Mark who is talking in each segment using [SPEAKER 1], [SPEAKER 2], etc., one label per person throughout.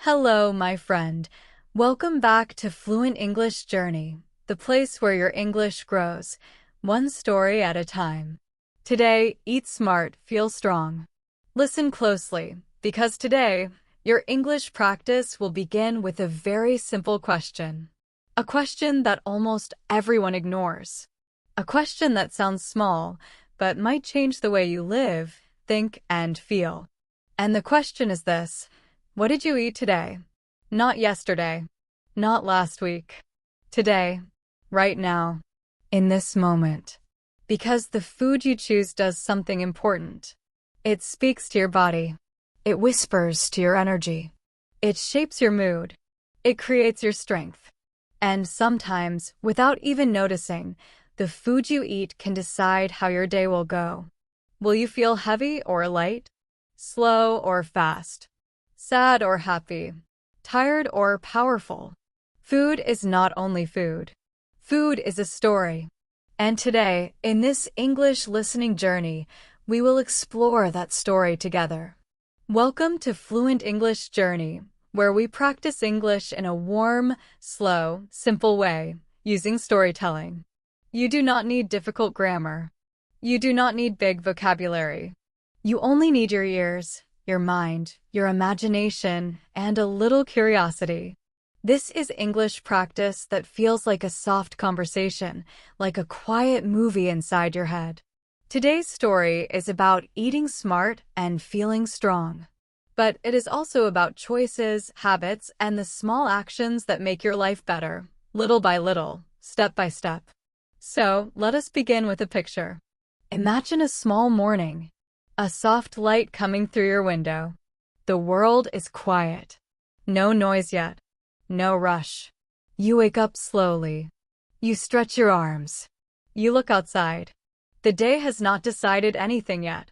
[SPEAKER 1] Hello, my friend. Welcome back to Fluent English Journey, the place where your English grows, one story at a time. Today, eat smart, feel strong. Listen closely, because today, your English practice will begin with a very simple question. A question that almost everyone ignores. A question that sounds small, but might change the way you live, think, and feel. And the question is this: what did you eat today? Not yesterday. Not last week. Today. Right now. In this moment. Because the food you choose does something important. It speaks to your body. It whispers to your energy. It shapes your mood. It creates your strength. And sometimes, without even noticing, the food you eat can decide how your day will go. Will you feel heavy or light? Slow or fast? Sad or happy? Tired or powerful? Food is not only food. Food is a story. And today, in this English listening journey, we will explore that story together. Welcome to Fluent English Journey, where we practice English in a warm, slow, simple way, using storytelling. You do not need difficult grammar. You do not need big vocabulary. You only need your ears, your mind, your imagination, and a little curiosity. This is English practice that feels like a soft conversation, like a quiet movie inside your head. Today's story is about eating smart and feeling strong. But it is also about choices, habits, and the small actions that make your life better, little by little, step by step. So, let us begin with a picture. Imagine a small morning. A soft light coming through your window. The world is quiet. No noise yet. No rush. You wake up slowly. You stretch your arms. You look outside. The day has not decided anything yet.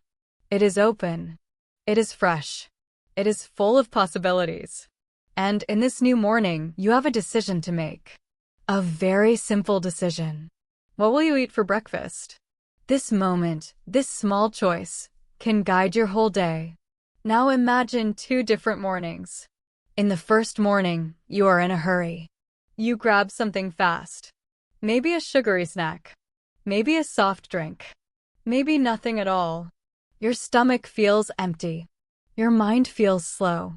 [SPEAKER 1] It is open. It is fresh. It is full of possibilities. And in this new morning, you have a decision to make. A very simple decision. What will you eat for breakfast? This moment, this small choice, can guide your whole day. Now imagine two different mornings. In the first morning, you are in a hurry. You grab something fast. Maybe a sugary snack. Maybe a soft drink. Maybe nothing at all. Your stomach feels empty. Your mind feels slow.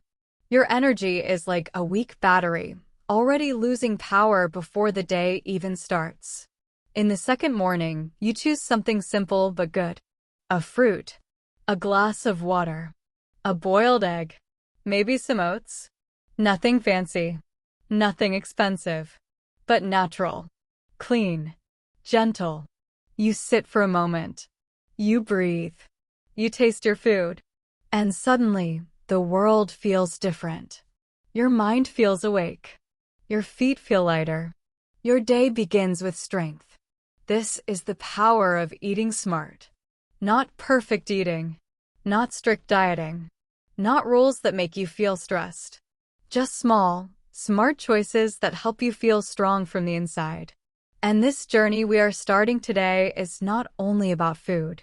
[SPEAKER 1] Your energy is like a weak battery, already losing power before the day even starts. In the second morning, you choose something simple but good. A fruit. A glass of water. A boiled egg. Maybe some oats. Nothing fancy. Nothing expensive. But natural. Clean. Gentle. You sit for a moment. You breathe. You taste your food. And suddenly, the world feels different. Your mind feels awake. Your feet feel lighter. Your day begins with strength. This is the power of eating smart. Not perfect eating. Not strict dieting. Not rules that make you feel stressed. Just small, smart choices that help you feel strong from the inside. And this journey we are starting today is not only about food.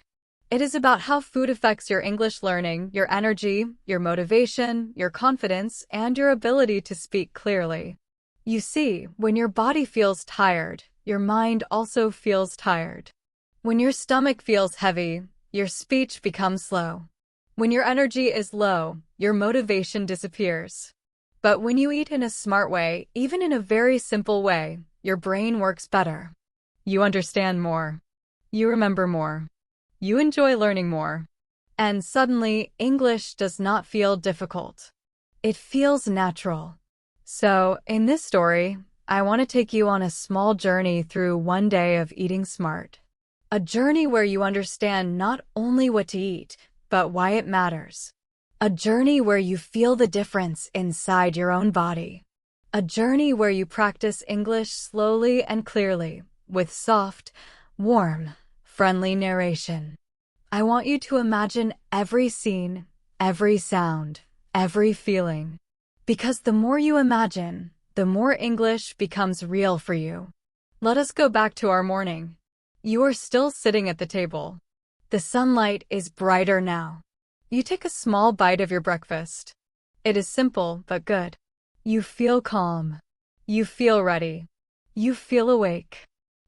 [SPEAKER 1] It is about how food affects your English learning, your energy, your motivation, your confidence, and your ability to speak clearly. You see, when your body feels tired, your mind also feels tired. When your stomach feels heavy, your speech becomes slow. When your energy is low, your motivation disappears. But when you eat in a smart way, even in a very simple way, your brain works better. You understand more. You remember more. You enjoy learning more. And suddenly, English does not feel difficult. It feels natural. So, in this story, I want to take you on a small journey through one day of eating smart. A journey where you understand not only what to eat, but why it matters. A journey where you feel the difference inside your own body. A journey where you practice English slowly and clearly, with soft, warm, friendly narration. I want you to imagine every scene, every sound, every feeling. Because the more you imagine, the more English becomes real for you. Let us go back to our morning. You are still sitting at the table. The sunlight is brighter now. You take a small bite of your breakfast. It is simple but good. You feel calm. You feel ready. You feel awake.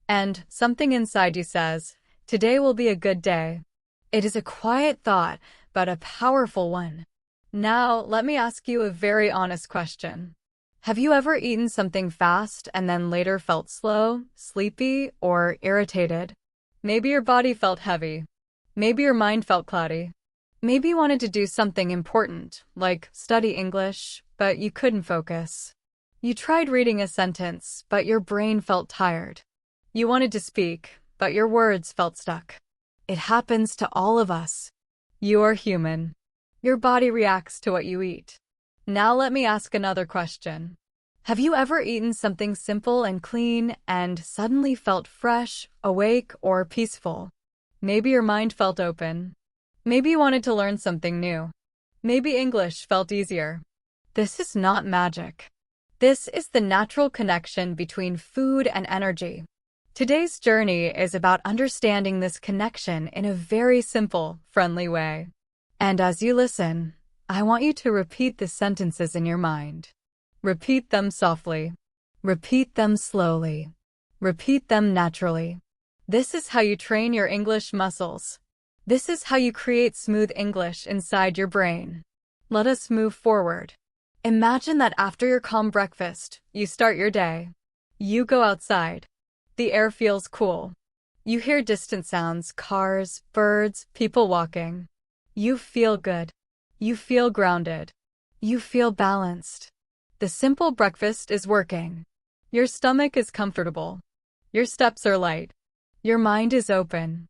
[SPEAKER 1] And something inside you says, today will be a good day. It is a quiet thought, but a powerful one. Now, let me ask you a very honest question. Have you ever eaten something fast and then later felt slow, sleepy, or irritated? Maybe your body felt heavy. Maybe your mind felt cloudy. Maybe you wanted to do something important, like study English, but you couldn't focus. You tried reading a sentence, but your brain felt tired. You wanted to speak, but your words felt stuck. It happens to all of us. You are human. Your body reacts to what you eat. Now let me ask another question. Have you ever eaten something simple and clean and suddenly felt fresh, awake, or peaceful? Maybe your mind felt open. Maybe you wanted to learn something new. Maybe English felt easier. This is not magic. This is the natural connection between food and energy. Today's journey is about understanding this connection in a very simple, friendly way. And as you listen, I want you to repeat the sentences in your mind. Repeat them softly. Repeat them slowly. Repeat them naturally. This is how you train your English muscles. This is how you create smooth English inside your brain. Let us move forward. Imagine that after your calm breakfast, you start your day. You go outside. The air feels cool. You hear distant sounds, cars, birds, people walking. You feel good. You feel grounded. You feel balanced. The simple breakfast is working. Your stomach is comfortable. Your steps are light. Your mind is open.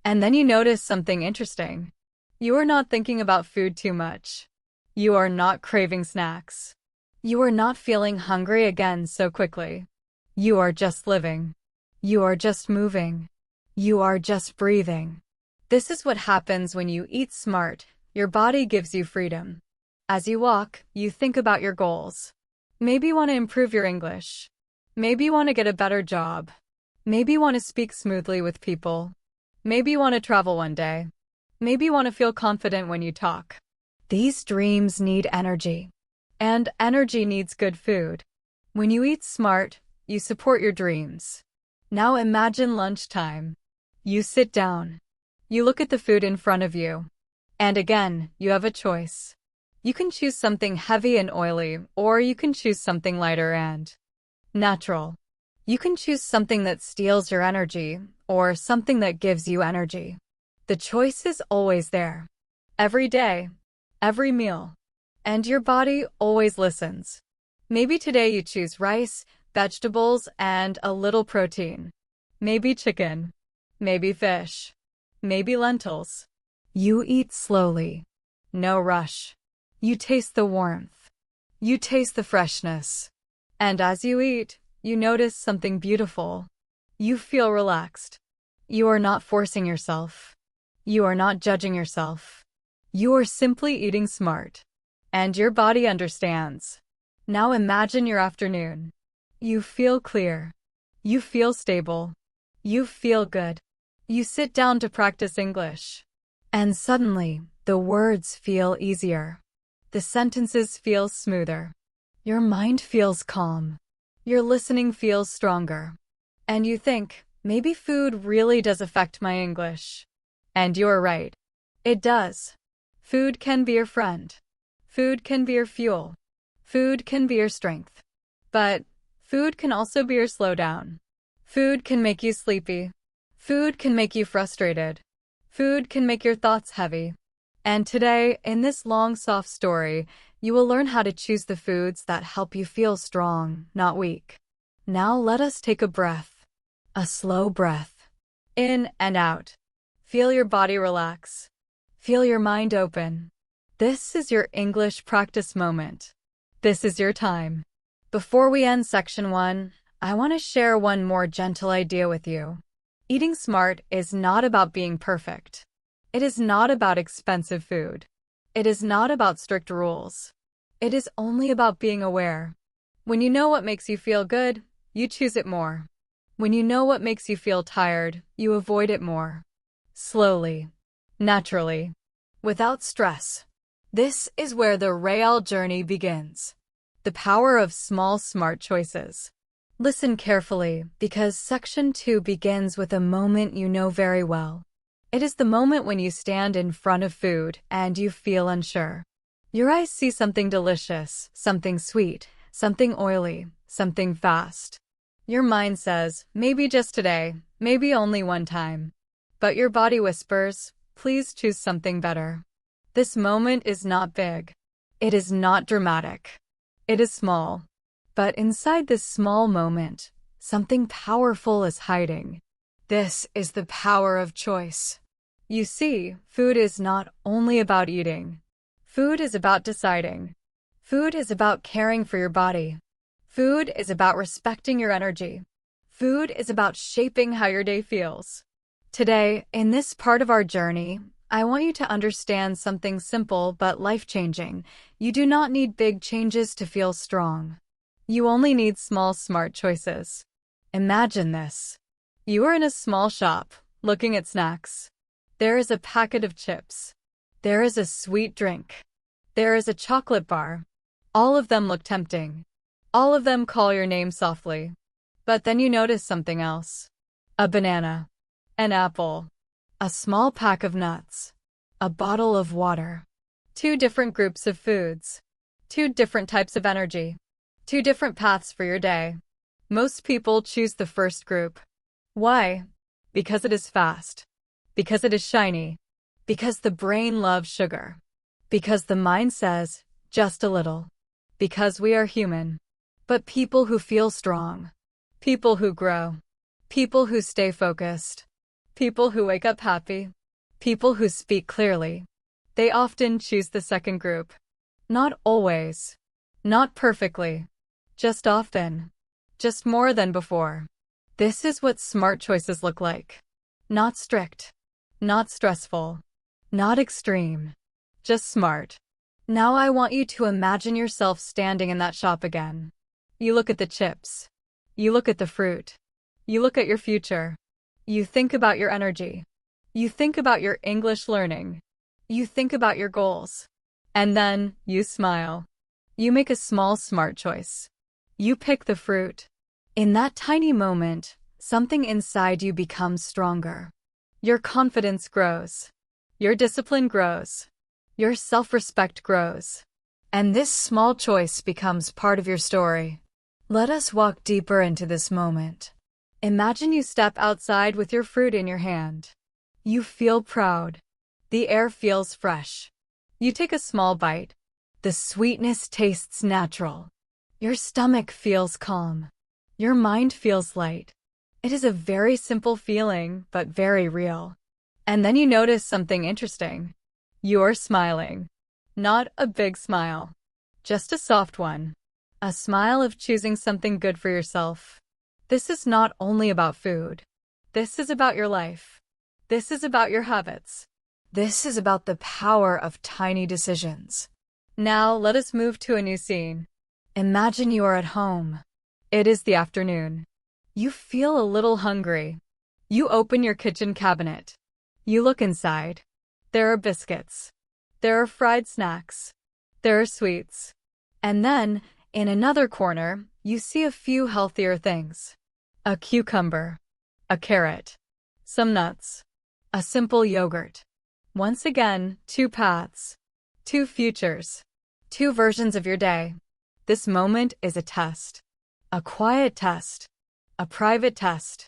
[SPEAKER 1] And then you notice something interesting. You are not thinking about food too much. You are not craving snacks. You are not feeling hungry again so quickly. You are just living. You are just moving. You are just breathing. This is what happens when you eat smart. Your body gives you freedom. As you walk, you think about your goals. Maybe you want to improve your English. Maybe you want to get a better job. Maybe you want to speak smoothly with people. Maybe you want to travel one day. Maybe you want to feel confident when you talk. These dreams need energy. And energy needs good food. When you eat smart, you support your dreams. Now imagine lunchtime. You sit down. You look at the food in front of you. And again, you have a choice. You can choose something heavy and oily, or you can choose something lighter and natural. You can choose something that steals your energy, or something that gives you energy. The choice is always there. Every day, every meal. And your body always listens. Maybe today you choose rice, vegetables, and a little protein. Maybe chicken. Maybe fish. Maybe lentils. You eat slowly. No rush. You taste the warmth. You taste the freshness. And as you eat, you notice something beautiful. You feel relaxed. You are not forcing yourself. You are not judging yourself. You are simply eating smart. And your body understands. Now imagine your afternoon. You feel clear. You feel stable. You feel good. You sit down to practice English. And suddenly, the words feel easier. The sentences feel smoother. Your mind feels calm. Your listening feels stronger. And you think, maybe food really does affect my English. And you're right. It does. Food can be your friend. Food can be your fuel. Food can be your strength. But food can also be your slowdown. Food can make you sleepy. Food can make you frustrated. Food can make your thoughts heavy. And today, in this long, soft story, you will learn how to choose the foods that help you feel strong, not weak. Now let us take a breath. A slow breath. In and out. Feel your body relax. Feel your mind open. This is your English practice moment. This is your time. Before we end section 1, I want to share one more gentle idea with you. Eating smart is not about being perfect. It is not about expensive food. It is not about strict rules. It is only about being aware. When you know what makes you feel good, you choose it more. When you know what makes you feel tired, you avoid it more. Slowly. Naturally. Without stress. This is where the real journey begins. The power of small, smart choices. Listen carefully, because Section 2 begins with a moment you know very well. It is the moment when you stand in front of food and you feel unsure. Your eyes see something delicious, something sweet, something oily, something fast. Your mind says, maybe just today, maybe only one time. But your body whispers, please choose something better. This moment is not big. It is not dramatic. It is small. But inside this small moment, something powerful is hiding. This is the power of choice. You see, food is not only about eating. Food is about deciding. Food is about caring for your body. Food is about respecting your energy. Food is about shaping how your day feels. Today, in this part of our journey, I want you to understand something simple but life-changing. You do not need big changes to feel strong. You only need small, smart choices. Imagine this. You are in a small shop, looking at snacks. There is a packet of chips. There is a sweet drink. There is a chocolate bar. All of them look tempting. All of them call your name softly. But then you notice something else. A banana. An apple. A small pack of nuts. A bottle of water. Two different groups of foods. Two different types of energy. Two different paths for your day. Most people choose the first group. Why? Because it is fast. Because it is shiny. Because the brain loves sugar. Because the mind says, just a little. Because we are human. But people who feel strong. People who grow. People who stay focused. People who wake up happy. People who speak clearly. They often choose the second group. Not always. Not perfectly. Just often. Just more than before. This is what smart choices look like. Not strict. Not stressful. Not extreme. Just smart. Now I want you to imagine yourself standing in that shop again. You look at the chips. You look at the fruit. You look at your future. You think about your energy. You think about your English learning. You think about your goals. And then, you smile. You make a small, smart choice. You pick the fruit. In that tiny moment, something inside you becomes stronger. Your confidence grows. Your discipline grows. Your self-respect grows. And this small choice becomes part of your story. Let us walk deeper into this moment. Imagine you step outside with your fruit in your hand. You feel proud. The air feels fresh. You take a small bite. The sweetness tastes natural. Your stomach feels calm. Your mind feels light. It is a very simple feeling, but very real. And then you notice something interesting. You're smiling. Not a big smile. Just a soft one. A smile of choosing something good for yourself. This is not only about food. This is about your life. This is about your habits. This is about the power of tiny decisions. Now let us move to a new scene. Imagine you are at home. It is the afternoon. You feel a little hungry. You open your kitchen cabinet. You look inside. There are biscuits. There are fried snacks. There are sweets. And then, in another corner, you see a few healthier things. A cucumber. A carrot. Some nuts. A simple yogurt. Once again, two paths. Two futures. Two versions of your day. This moment is a test. A quiet test. A private test.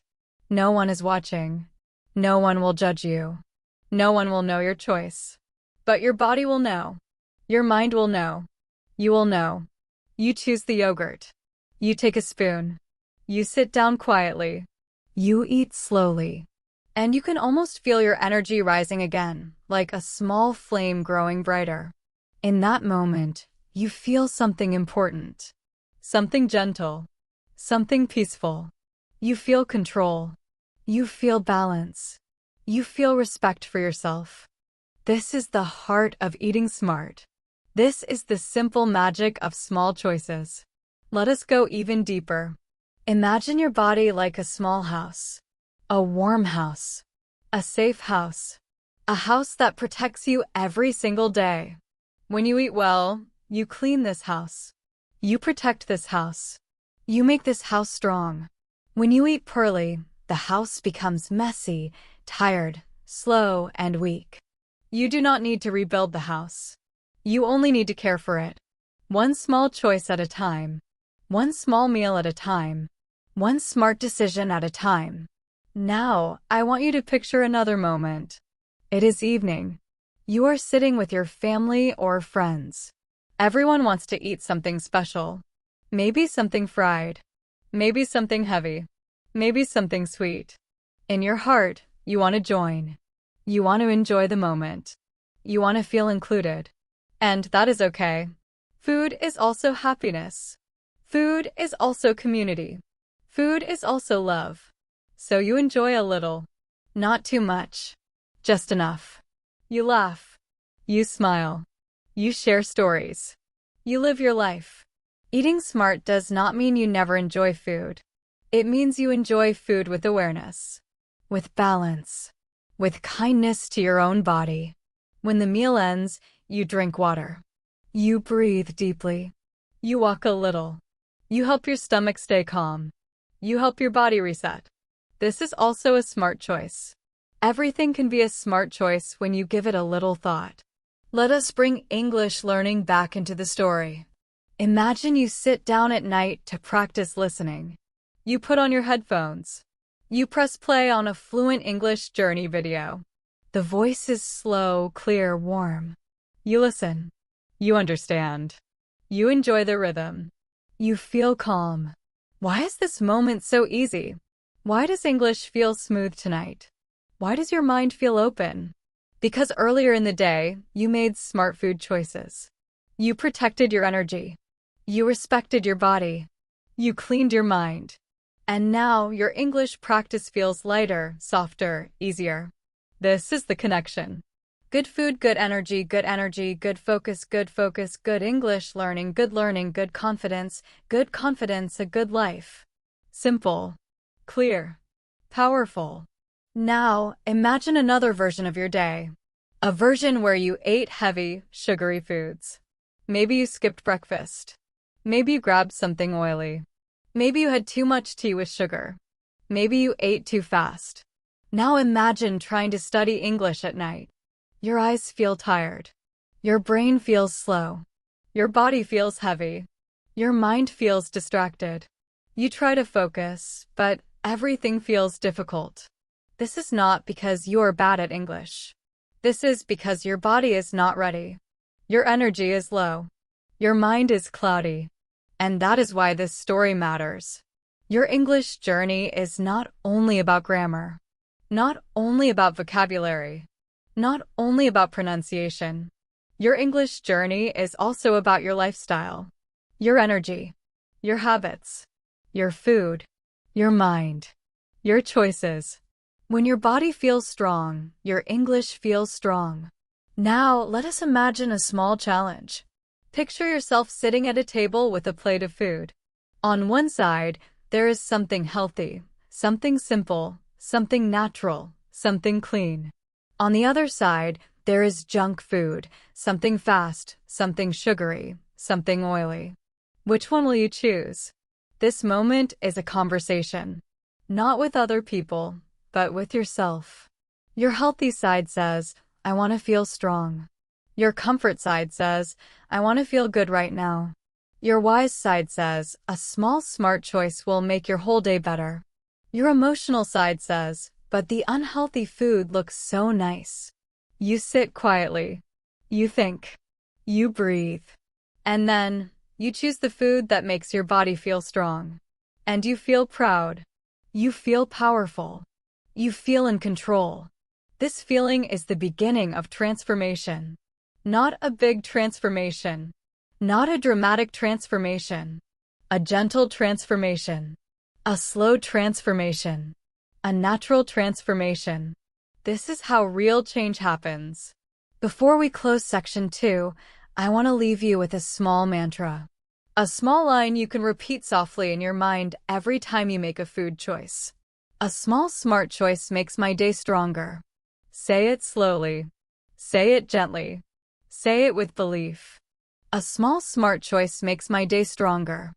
[SPEAKER 1] No one is watching. No one will judge you. No one will know your choice. But your body will know. Your mind will know. You will know. You choose the yogurt. You take a spoon. You sit down quietly. You eat slowly. And you can almost feel your energy rising again, like a small flame growing brighter. In that moment, you feel something important. Something gentle. Something peaceful. You feel control. You feel balance. You feel respect for yourself. This is the heart of eating smart. This is the simple magic of small choices. Let us go even deeper. Imagine your body like a small house. A warm house. A safe house. A house that protects you every single day. When you eat well, you clean this house. You protect this house. You make this house strong. When you eat poorly, the house becomes messy, tired, slow, and weak. You do not need to rebuild the house. You only need to care for it. One small choice at a time. One small meal at a time. One smart decision at a time. Now, I want you to picture another moment. It is evening. You are sitting with your family or friends. Everyone wants to eat something special. Maybe something fried. Maybe something heavy. Maybe something sweet. In your heart, you want to join. You want to enjoy the moment. You want to feel included. And that is okay. Food is also happiness. Food is also community. Food is also love. So you enjoy a little. Not too much. Just enough. You laugh. You smile. You share stories. You live your life. Eating smart does not mean you never enjoy food. It means you enjoy food with awareness, with balance, with kindness to your own body. When the meal ends, you drink water. You breathe deeply. You walk a little. You help your stomach stay calm. You help your body reset. This is also a smart choice. Everything can be a smart choice when you give it a little thought. Let us bring English learning back into the story. Imagine you sit down at night to practice listening. You put on your headphones. You press play on a Fluent English journey video. The voice is slow, clear, warm. You listen. You understand. You enjoy the rhythm. You feel calm. Why is this moment so easy? Why does English feel smooth tonight? Why does your mind feel open? Because earlier in the day, you made smart food choices. You protected your energy. You respected your body. You cleaned your mind. And now your English practice feels lighter, softer, easier. This is the connection. Good food, good energy, good focus, good English learning, good confidence, a good life. Simple, clear, powerful. Now, imagine another version of your day. A version where you ate heavy, sugary foods. Maybe you skipped breakfast. Maybe you grabbed something oily. Maybe you had too much tea with sugar. Maybe you ate too fast. Now imagine trying to study English at night. Your eyes feel tired. Your brain feels slow. Your body feels heavy. Your mind feels distracted. You try to focus, but everything feels difficult. This is not because you are bad at English. This is because your body is not ready. Your energy is low. Your mind is cloudy. And that is why this story matters. Your English journey is not only about grammar, not only about vocabulary, not only about pronunciation. Your English journey is also about your lifestyle, your energy, your habits, your food, your mind, your choices. When your body feels strong, your English feels strong. Now, let us imagine a small challenge. Picture yourself sitting at a table with a plate of food. On one side, there is something healthy, something simple, something natural, something clean. On the other side, there is junk food, something fast, something sugary, something oily. Which one will you choose? This moment is a conversation. Not with other people, but with yourself. Your healthy side says, I want to feel strong. Your comfort side says, I want to feel good right now. Your wise side says, a small smart choice will make your whole day better. Your emotional side says, but the unhealthy food looks so nice. You sit quietly. You think. You breathe. And then, you choose the food that makes your body feel strong. And you feel proud. You feel powerful. You feel in control. This feeling is the beginning of transformation. Not a big transformation. Not a dramatic transformation. A gentle transformation. A slow transformation. A natural transformation. This is how real change happens. Before we close section 2, I want to leave you with a small mantra. A small line you can repeat softly in your mind every time you make a food choice. A small smart choice makes my day stronger. Say it slowly. Say it gently. Say it with belief. A small smart choice makes my day stronger.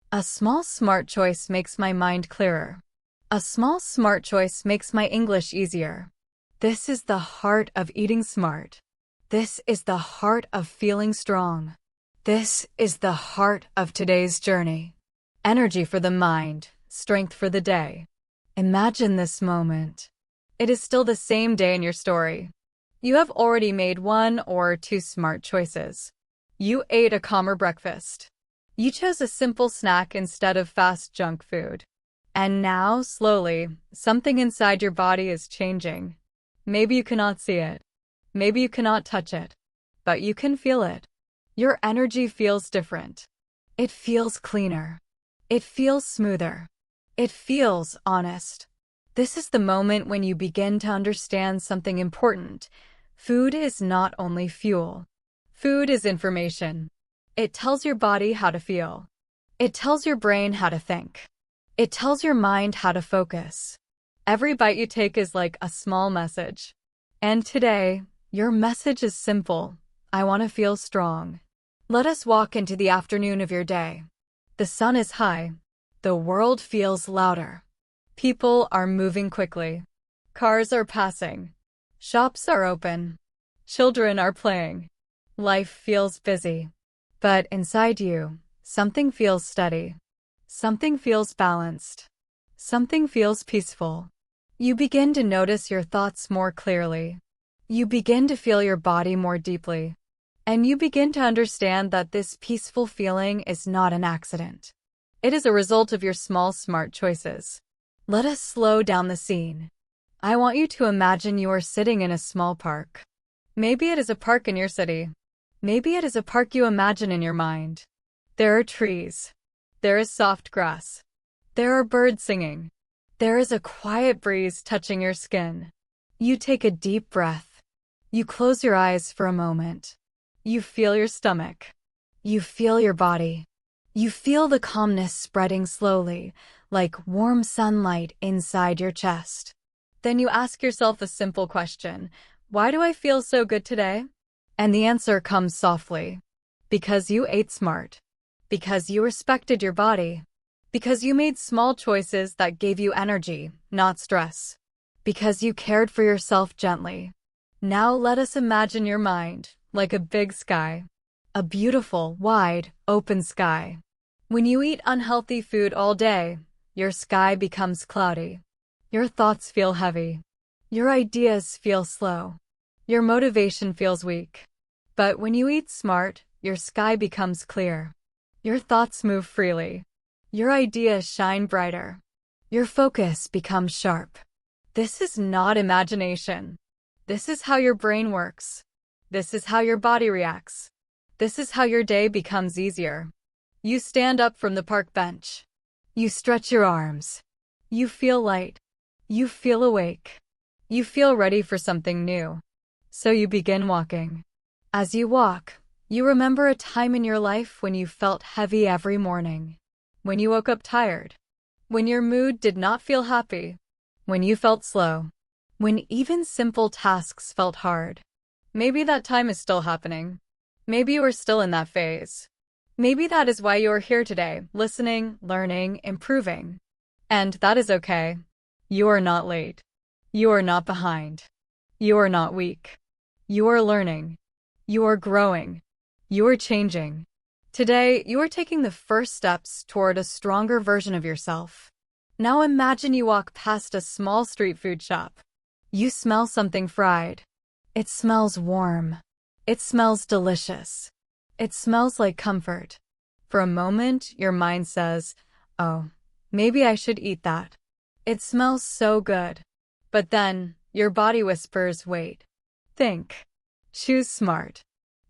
[SPEAKER 1] A small smart choice makes my mind clearer. A small smart choice makes my English easier. This is the heart of eating smart. This is the heart of feeling strong. This is the heart of today's journey. Energy for the mind, strength for the day. Imagine this moment. It is still the same day in your story. You have already made 1 or 2 smart choices. You ate a calmer breakfast. You chose a simple snack instead of fast junk food. And now, slowly, something inside your body is changing. Maybe you cannot see it. Maybe you cannot touch it. But you can feel it. Your energy feels different. It feels cleaner. It feels smoother. It feels honest. This is the moment when you begin to understand something important. Food is not only fuel. Food is information. It tells your body how to feel. It tells your brain how to think. It tells your mind how to focus. Every bite you take is like a small message. And today, your message is simple. I want to feel strong. Let us walk into the afternoon of your day. The sun is high. The world feels louder. People are moving quickly. Cars are passing. Shops are open. Children are playing. Life feels busy. But inside you, something feels steady. Something feels balanced. Something feels peaceful. You begin to notice your thoughts more clearly. You begin to feel your body more deeply. And you begin to understand that this peaceful feeling is not an accident. It is a result of your small, smart choices. Let us slow down the scene. I want you to imagine you are sitting in a small park. Maybe it is a park in your city. Maybe it is a park you imagine in your mind. There are trees. There is soft grass. There are birds singing. There is a quiet breeze touching your skin. You take a deep breath. You close your eyes for a moment. You feel your stomach. You feel your body. You feel the calmness spreading slowly, like warm sunlight inside your chest. Then you ask yourself a simple question. Why do I feel so good today? And the answer comes softly. Because you ate smart. Because you respected your body. Because you made small choices that gave you energy, not stress. Because you cared for yourself gently. Now let us imagine your mind, like a big sky. A beautiful, wide, open sky. When you eat unhealthy food all day, your sky becomes cloudy. Your thoughts feel heavy. Your ideas feel slow. Your motivation feels weak. But when you eat smart, your sky becomes clear. Your thoughts move freely. Your ideas shine brighter. Your focus becomes sharp. This is not imagination. This is how your brain works. This is how your body reacts. This is how your day becomes easier. You stand up from the park bench. You stretch your arms. You feel light. You feel awake. You feel ready for something new. So you begin walking. As you walk, you remember a time in your life when you felt heavy every morning. When you woke up tired. When your mood did not feel happy. When you felt slow. When even simple tasks felt hard. Maybe that time is still happening. Maybe you are still in that phase. Maybe that is why you are here today, listening, learning, improving. And that is okay. You are not late. You are not behind. You are not weak. You are learning. You are growing. You are changing. Today, you are taking the first steps toward a stronger version of yourself. Now imagine you walk past a small street food shop. You smell something fried. It smells warm. It smells delicious. It smells like comfort. For a moment, your mind says, oh, maybe I should eat that. It smells so good. But then, your body whispers, wait. Think. Choose smart.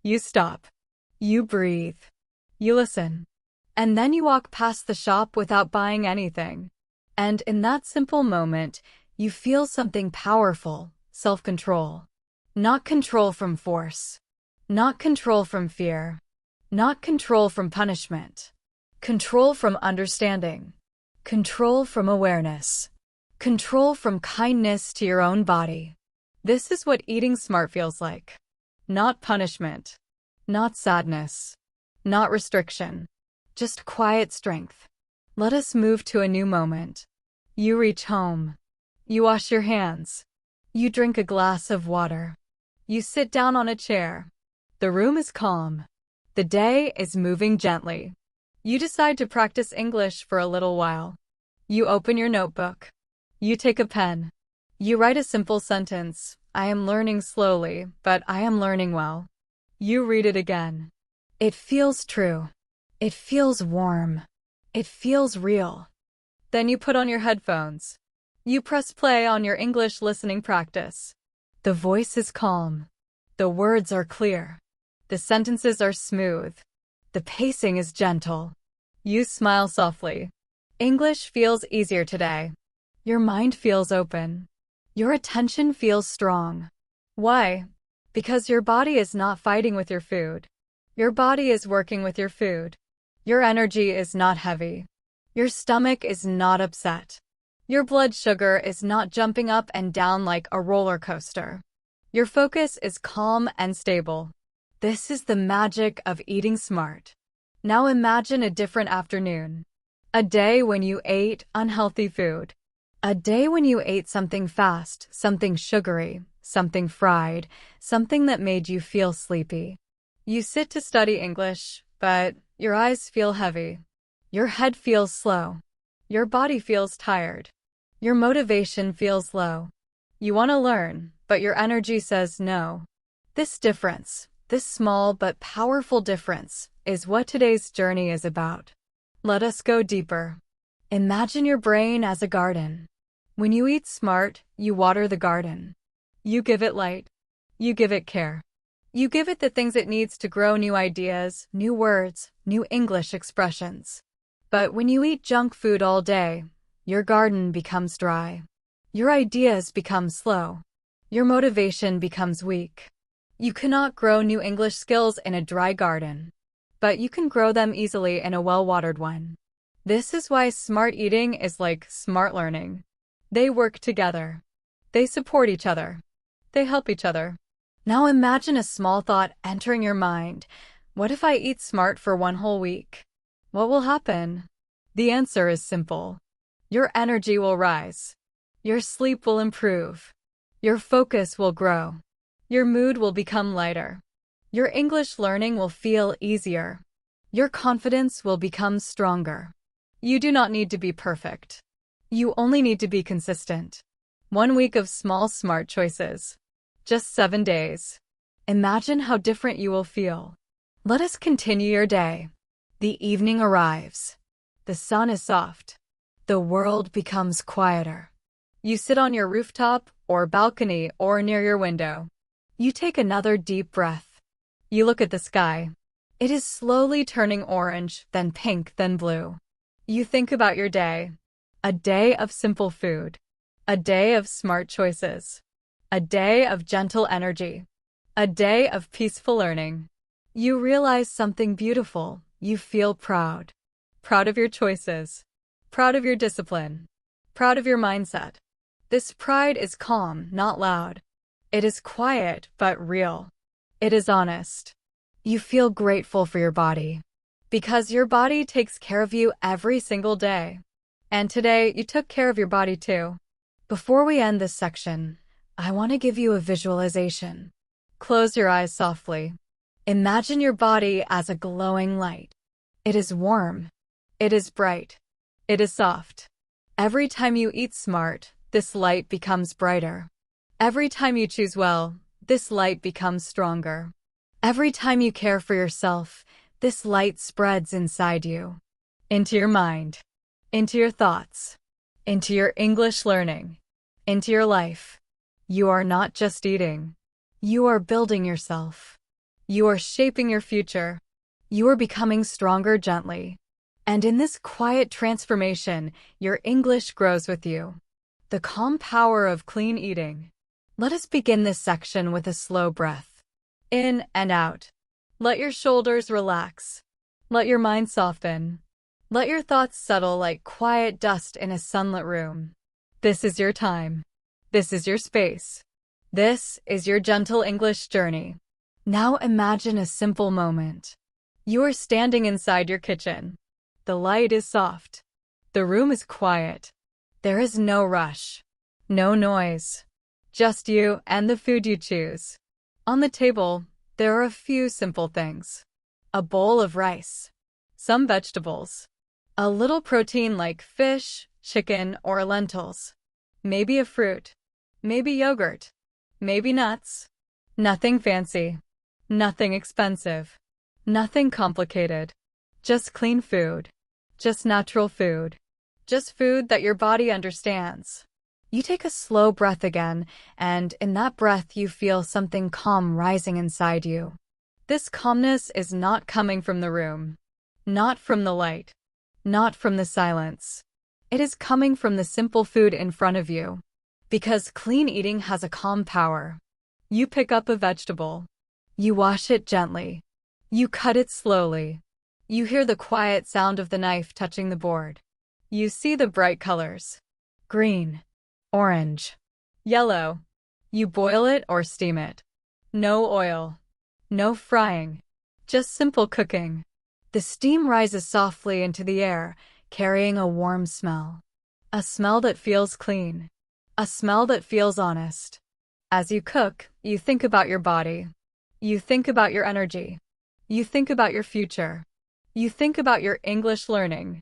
[SPEAKER 1] You stop. You breathe. You listen. And then you walk past the shop without buying anything. And in that simple moment, you feel something powerful, self-control. Not control from force. Not control from fear. Not control from punishment. Control from understanding. Control from awareness. Control from kindness to your own body. This is what eating smart feels like. Not punishment. Not sadness. Not restriction. Just quiet strength. Let us move to a new moment. You reach home. You wash your hands. You drink a glass of water. You sit down on a chair. The room is calm. The day is moving gently. You decide to practice English for a little while. You open your notebook. You take a pen. You write a simple sentence. I am learning slowly, but I am learning well. You read it again. It feels true. It feels warm. It feels real. Then you put on your headphones. You press play on your English listening practice. The voice is calm. The words are clear. The sentences are smooth. The pacing is gentle. You smile softly. English feels easier today. Your mind feels open. Your attention feels strong. Why? Because your body is not fighting with your food. Your body is working with your food. Your energy is not heavy. Your stomach is not upset. Your blood sugar is not jumping up and down like a roller coaster. Your focus is calm and stable. This is the magic of eating smart. Now imagine a different afternoon. A day when you ate unhealthy food. A day when you ate something fast, something sugary, something fried, something that made you feel sleepy. You sit to study English, but your eyes feel heavy. Your head feels slow. Your body feels tired. Your motivation feels low. You want to learn, but your energy says no. This difference, this small but powerful difference, is what today's journey is about. Let us go deeper. Imagine your brain as a garden. When you eat smart, you water the garden. You give it light. You give it care. You give it the things it needs to grow new ideas, new words, new English expressions. But when you eat junk food all day, your garden becomes dry. Your ideas become slow. Your motivation becomes weak. You cannot grow new English skills in a dry garden, but you can grow them easily in a well-watered one. This is why smart eating is like smart learning. They work together. They support each other. They help each other. Now imagine a small thought entering your mind. What if I eat smart for one whole week? What will happen? The answer is simple. Your energy will rise. Your sleep will improve. Your focus will grow. Your mood will become lighter. Your English learning will feel easier. Your confidence will become stronger. You do not need to be perfect. You only need to be consistent. 1 week of small, smart choices. Just 7 days. Imagine how different you will feel. Let us continue your day. The evening arrives. The sun is soft. The world becomes quieter. You sit on your rooftop or balcony or near your window. You take another deep breath. You look at the sky. It is slowly turning orange, then pink, then blue. You think about your day. A day of simple food. A day of smart choices. A day of gentle energy. A day of peaceful learning. You realize something beautiful. You feel proud. Proud of your choices. Proud of your discipline. Proud of your mindset. This pride is calm, not loud. It is quiet, but real. It is honest. You feel grateful for your body, because your body takes care of you every single day. And today, you took care of your body too. Before we end this section, I want to give you a visualization. Close your eyes softly. Imagine your body as a glowing light. It is warm. It is bright. It is soft. Every time you eat smart, this light becomes brighter. Every time you choose well, this light becomes stronger. Every time you care for yourself, this light spreads inside you. Into your mind. Into your thoughts. Into your English learning. Into your life. You are not just eating. You are building yourself. You are shaping your future. You are becoming stronger gently. And in this quiet transformation, your English grows with you. The calm power of clean eating. Let us begin this section with a slow breath. In and out. Let your shoulders relax. Let your mind soften. Let your thoughts settle like quiet dust in a sunlit room. This is your time. This is your space. This is your gentle English journey. Now imagine a simple moment. You are standing inside your kitchen. The light is soft. The room is quiet. There is no rush. No noise. Just you and the food you choose. On the table, there are a few simple things. A bowl of rice. Some vegetables. A little protein like fish, chicken, or lentils. Maybe a fruit. Maybe yogurt. Maybe nuts. Nothing fancy. Nothing expensive. Nothing complicated. Just clean food. Just natural food. Just food that your body understands. You take a slow breath again, and in that breath you feel something calm rising inside you. This calmness is not coming from the room. Not from the light. Not from the silence. It is coming from the simple food in front of you. Because clean eating has a calm power. You pick up a vegetable. You wash it gently. You cut it slowly. You hear the quiet sound of the knife touching the board. You see the bright colors. Green. Orange. Yellow. You boil it or steam it. No oil. No frying. Just simple cooking. The steam rises softly into the air, carrying a warm smell. A smell that feels clean. A smell that feels honest. As you cook, you think about your body. You think about your energy. You think about your future. You think about your English learning.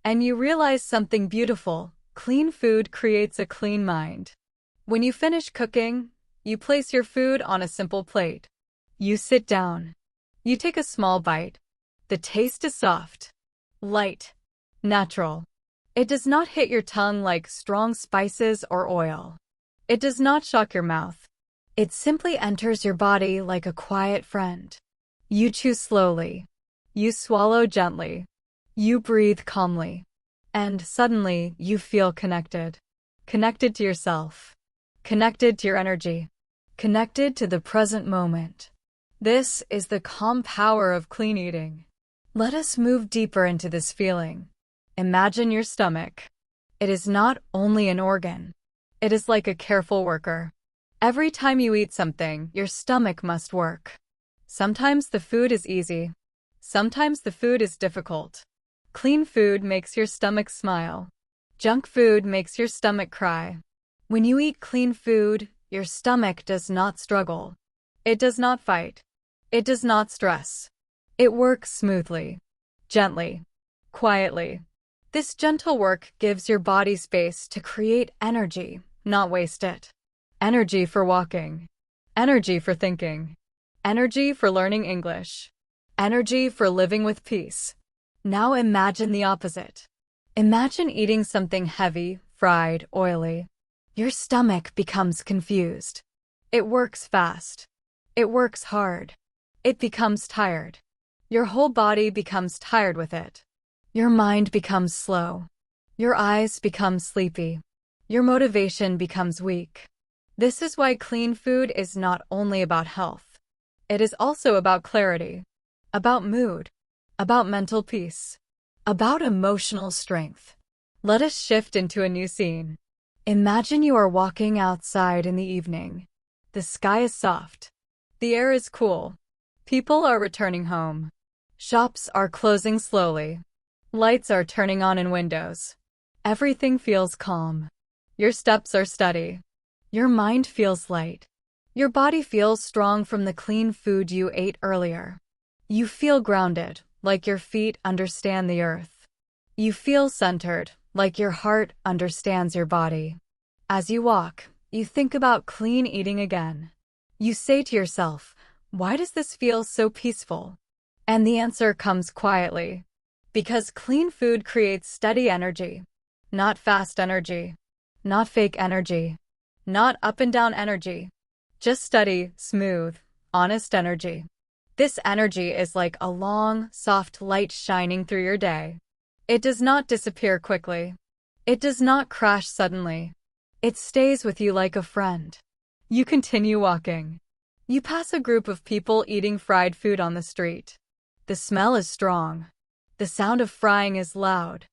[SPEAKER 1] And you realize something beautiful. Clean food creates a clean mind. When you finish cooking, you place your food on a simple plate. You sit down. You take a small bite. The taste is soft, light, natural. It does not hit your tongue like strong spices or oil. It does not shock your mouth. It simply enters your body like a quiet friend. You chew slowly. You swallow gently. You breathe calmly. And suddenly, you feel connected. Connected to yourself. Connected to your energy. Connected to the present moment. This is the calm power of clean eating. Let us move deeper into this feeling. Imagine your stomach. It is not only an organ. It is like a careful worker. Every time you eat something, your stomach must work. Sometimes the food is easy. Sometimes the food is difficult. Clean food makes your stomach smile. Junk food makes your stomach cry. When you eat clean food, your stomach does not struggle. It does not fight. It does not stress. It works smoothly, gently, quietly. This gentle work gives your body space to create energy, not waste it. Energy for walking. Energy for thinking. Energy for learning English. Energy for living with peace. Now imagine the opposite. Imagine eating something heavy, fried, oily. Your stomach becomes confused. It works fast. It works hard. It becomes tired. Your whole body becomes tired with it. Your mind becomes slow. Your eyes become sleepy. Your motivation becomes weak. This is why clean food is not only about health. It is also about clarity, about mood, about mental peace, about emotional strength. Let us shift into a new scene. Imagine you are walking outside in the evening. The sky is soft. The air is cool. People are returning home. Shops are closing slowly. Lights are turning on in windows. Everything feels calm. Your steps are steady. Your mind feels light. Your body feels strong from the clean food you ate earlier. You feel grounded, like your feet understand the earth. You feel centered, like your heart understands your body. As you walk, you think about clean eating again. You say to yourself, "Why does this feel so peaceful?" And the answer comes quietly. Because clean food creates steady energy. Not fast energy. Not fake energy. Not up and down energy. Just steady, smooth, honest energy. This energy is like a long, soft light shining through your day. It does not disappear quickly. It does not crash suddenly. It stays with you like a friend. You continue walking. You pass a group of people eating fried food on the street. The smell is strong. The sound of frying is loud.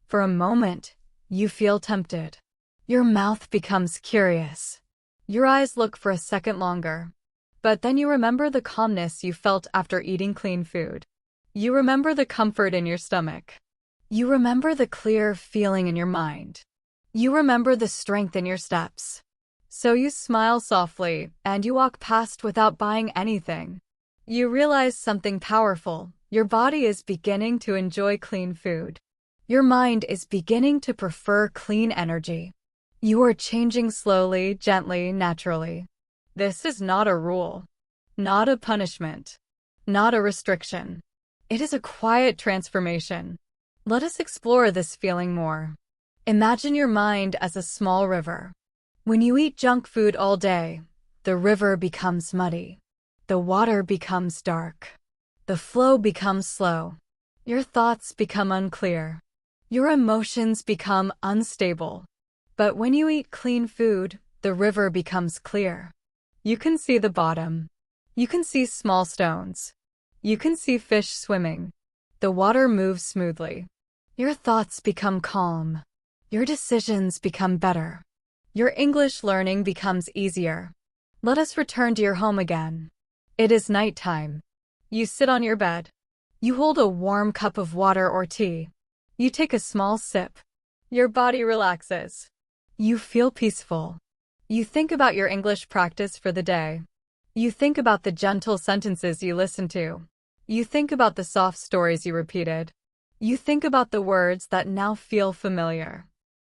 [SPEAKER 1] For a moment, you feel tempted. Your mouth becomes curious. Your eyes look for a second longer. But then you remember the calmness you felt after eating clean food. You remember the comfort in your stomach. You remember the clear feeling in your mind. You remember the strength in your steps. So you smile softly, and you walk past without buying anything. You realize something powerful. Your body is beginning to enjoy clean food. Your mind is beginning to prefer clean energy. You are changing slowly, gently, naturally. This is not a rule, not a punishment, not a restriction. It is a quiet transformation. Let us explore this feeling more. Imagine your mind as a small river. When you eat junk food all day, the river becomes muddy. The water becomes dark. The flow becomes slow. Your thoughts become unclear. Your emotions become unstable. But when you eat clean food, the river becomes clear. You can see the bottom. You can see small stones. You can see fish swimming. The water moves smoothly. Your thoughts become calm. Your decisions become better. Your English learning becomes easier. Let us return to your home again. It is nighttime. You sit on your bed. You hold a warm cup of water or tea. You take a small sip. Your body relaxes. You feel peaceful. You think about your English practice for the day. You think about the gentle sentences you listened to. You think about the soft stories you repeated. You think about the words that now feel familiar.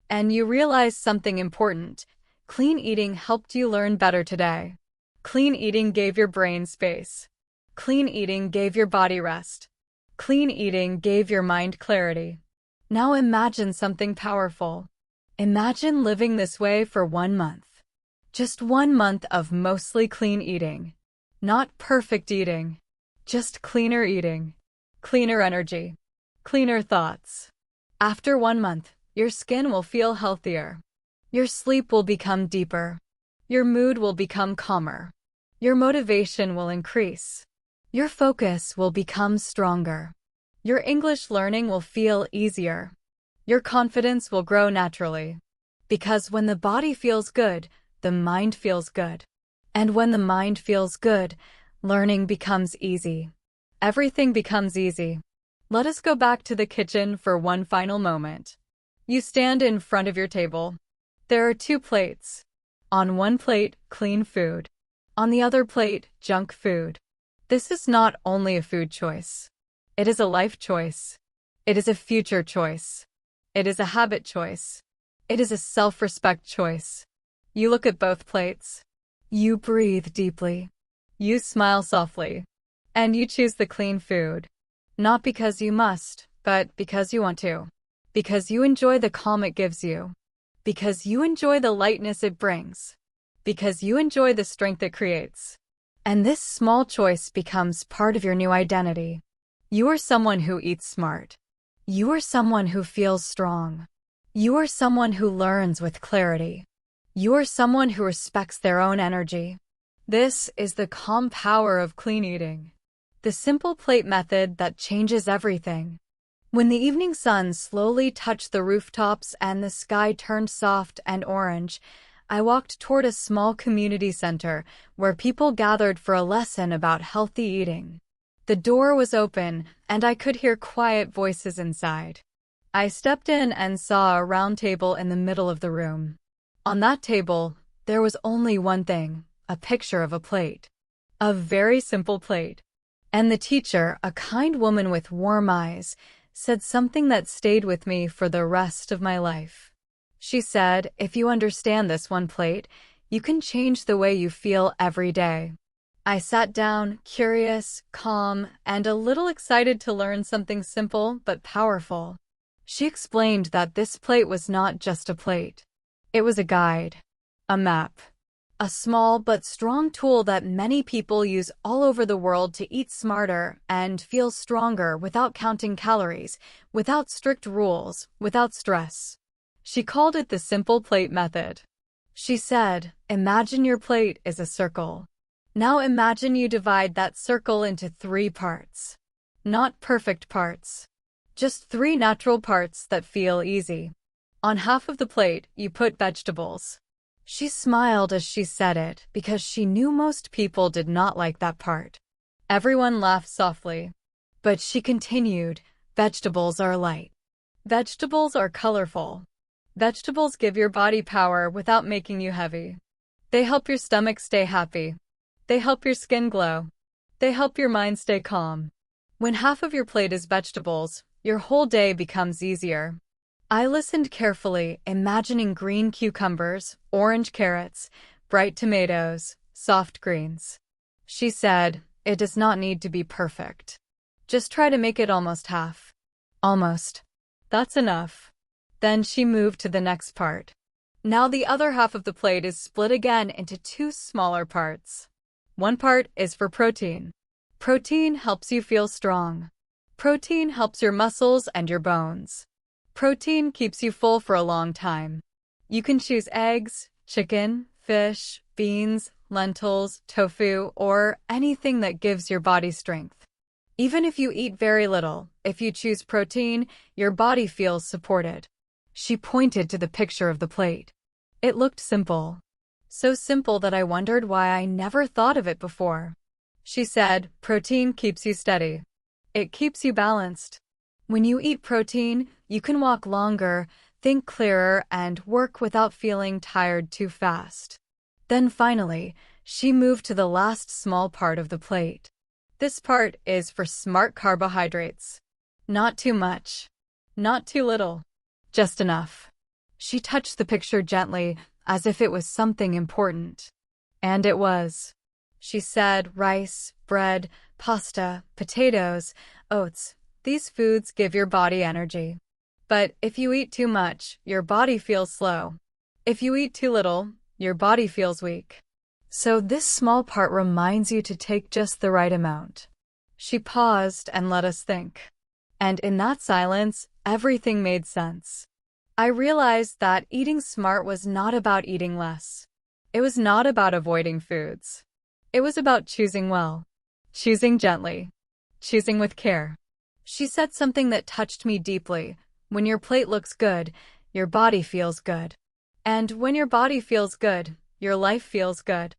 [SPEAKER 1] And you realize something important. Clean eating helped you learn better today. Clean eating gave your brain space. Clean eating gave your body rest. Clean eating gave your mind clarity. Now imagine something powerful. Imagine living this way for 1 month. Just 1 month of mostly clean eating. Not perfect eating. Just cleaner eating. Cleaner energy. Cleaner thoughts. After 1 month, your skin will feel healthier. Your sleep will become deeper. Your mood will become calmer. Your motivation will increase. Your focus will become stronger. Your English learning will feel easier. Your confidence will grow naturally. Because when the body feels good, the mind feels good. And when the mind feels good, learning becomes easy. Everything becomes easy. Let us go back to the kitchen for one final moment. You stand in front of your table. There are 2 plates. On one plate, clean food. On the other plate, junk food. This is not only a food choice. It is a life choice. It is a future choice. It is a habit choice. It is a self-respect choice. You look at both plates. You breathe deeply. You smile softly. And you choose the clean food. Not because you must, but because you want to. Because you enjoy the calm it gives you. Because you enjoy the lightness it brings. Because you enjoy the strength it creates. And this small choice becomes part of your new identity. You are someone who eats smart. You are someone who feels strong. You are someone who learns with clarity. You are someone who respects their own energy. This is the calm power of clean eating. The simple plate method that changes everything. When the evening sun slowly touched the rooftops and the sky turned soft and orange, I walked toward a small community center where people gathered for a lesson about healthy eating. The door was open, and I could hear quiet voices inside. I stepped in and saw a round table in the middle of the room. On that table, there was only one thing, a picture of a plate. A very simple plate. And the teacher, a kind woman with warm eyes, said something that stayed with me for the rest of my life. She said, if you understand this one plate, you can change the way you feel every day. I sat down, curious, calm, and a little excited to learn something simple but powerful. She explained that this plate was not just a plate. It was a guide, a map, a small but strong tool that many people use all over the world to eat smarter and feel stronger without counting calories, without strict rules, without stress. She called it the simple plate method. She said, imagine your plate is a circle. Now imagine you divide that circle into 3 parts. Not perfect parts. Just 3 natural parts that feel easy. On half of the plate, you put vegetables. She smiled as she said it because she knew most people did not like that part. Everyone laughed softly. But she continued, vegetables are light. Vegetables are colorful. Vegetables give your body power without making you heavy. They help your stomach stay happy. They help your skin glow. They help your mind stay calm. When half of your plate is vegetables, your whole day becomes easier. I listened carefully, imagining green cucumbers, orange carrots, bright tomatoes, soft greens. She said, it does not need to be perfect. Just try to make it almost half. Almost. That's enough. Then she moved to the next part. Now the other half of the plate is split again into two smaller parts. One part is for protein. Protein helps you feel strong. Protein helps your muscles and your bones. Protein keeps you full for a long time. You can choose eggs, chicken, fish, beans, lentils, tofu, or anything that gives your body strength. Even if you eat very little, if you choose protein, your body feels supported. She pointed to the picture of the plate. It looked simple. So simple that I wondered why I never thought of it before. She said, protein keeps you steady. It keeps you balanced. When you eat protein, you can walk longer, think clearer, and work without feeling tired too fast. Then finally, she moved to the last small part of the plate. This part is for smart carbohydrates. Not too much. Not too little. Just enough. She touched the picture gently, as if it was something important. And it was. She said rice, bread, pasta, potatoes, oats. These foods give your body energy. But if you eat too much, your body feels slow. If you eat too little, your body feels weak. So this small part reminds you to take just the right amount. She paused and let us think. And in that silence, everything made sense. I realized that eating smart was not about eating less. It was not about avoiding foods. It was about choosing well. Choosing gently. Choosing with care. She said something that touched me deeply. When your plate looks good, your body feels good. And when your body feels good, your life feels good.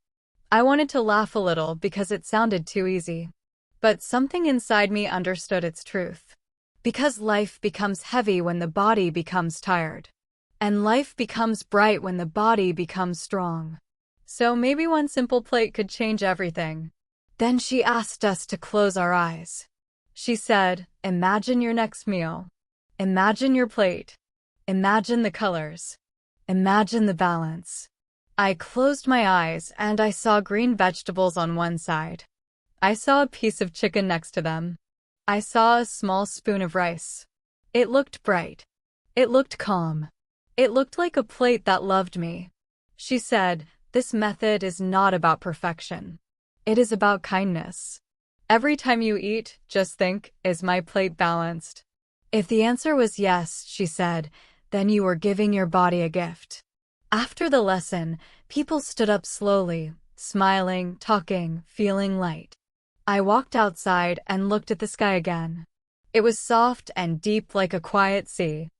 [SPEAKER 1] I wanted to laugh a little because it sounded too easy. But something inside me understood its truth. Because life becomes heavy when the body becomes tired. And life becomes bright when the body becomes strong. So maybe one simple plate could change everything. Then she asked us to close our eyes. She said, imagine your next meal. Imagine your plate. Imagine the colors. Imagine the balance. I closed my eyes and I saw green vegetables on one side. I saw a piece of chicken next to them. I saw a small spoon of rice. It looked bright. It looked calm. It looked like a plate that loved me. She said, this method is not about perfection. It is about kindness. Every time you eat, just think, is my plate balanced? If the answer was yes, she said, then you were giving your body a gift. After the lesson, people stood up slowly, smiling, talking, feeling light. I walked outside and looked at the sky again. It was soft and deep like a quiet sea.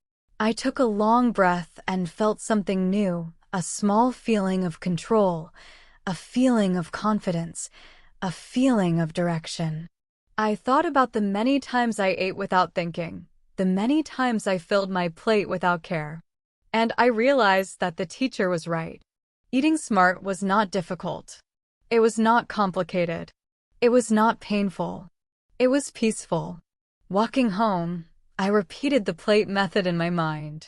[SPEAKER 1] I took a long breath and felt something new, a small feeling of control, a feeling of confidence, a feeling of direction. I thought about the many times I ate without thinking, the many times I filled my plate without care. And I realized that the teacher was right. Eating smart was not difficult. It was not complicated. It was not painful. It was peaceful. Walking home, I repeated the plate method in my mind.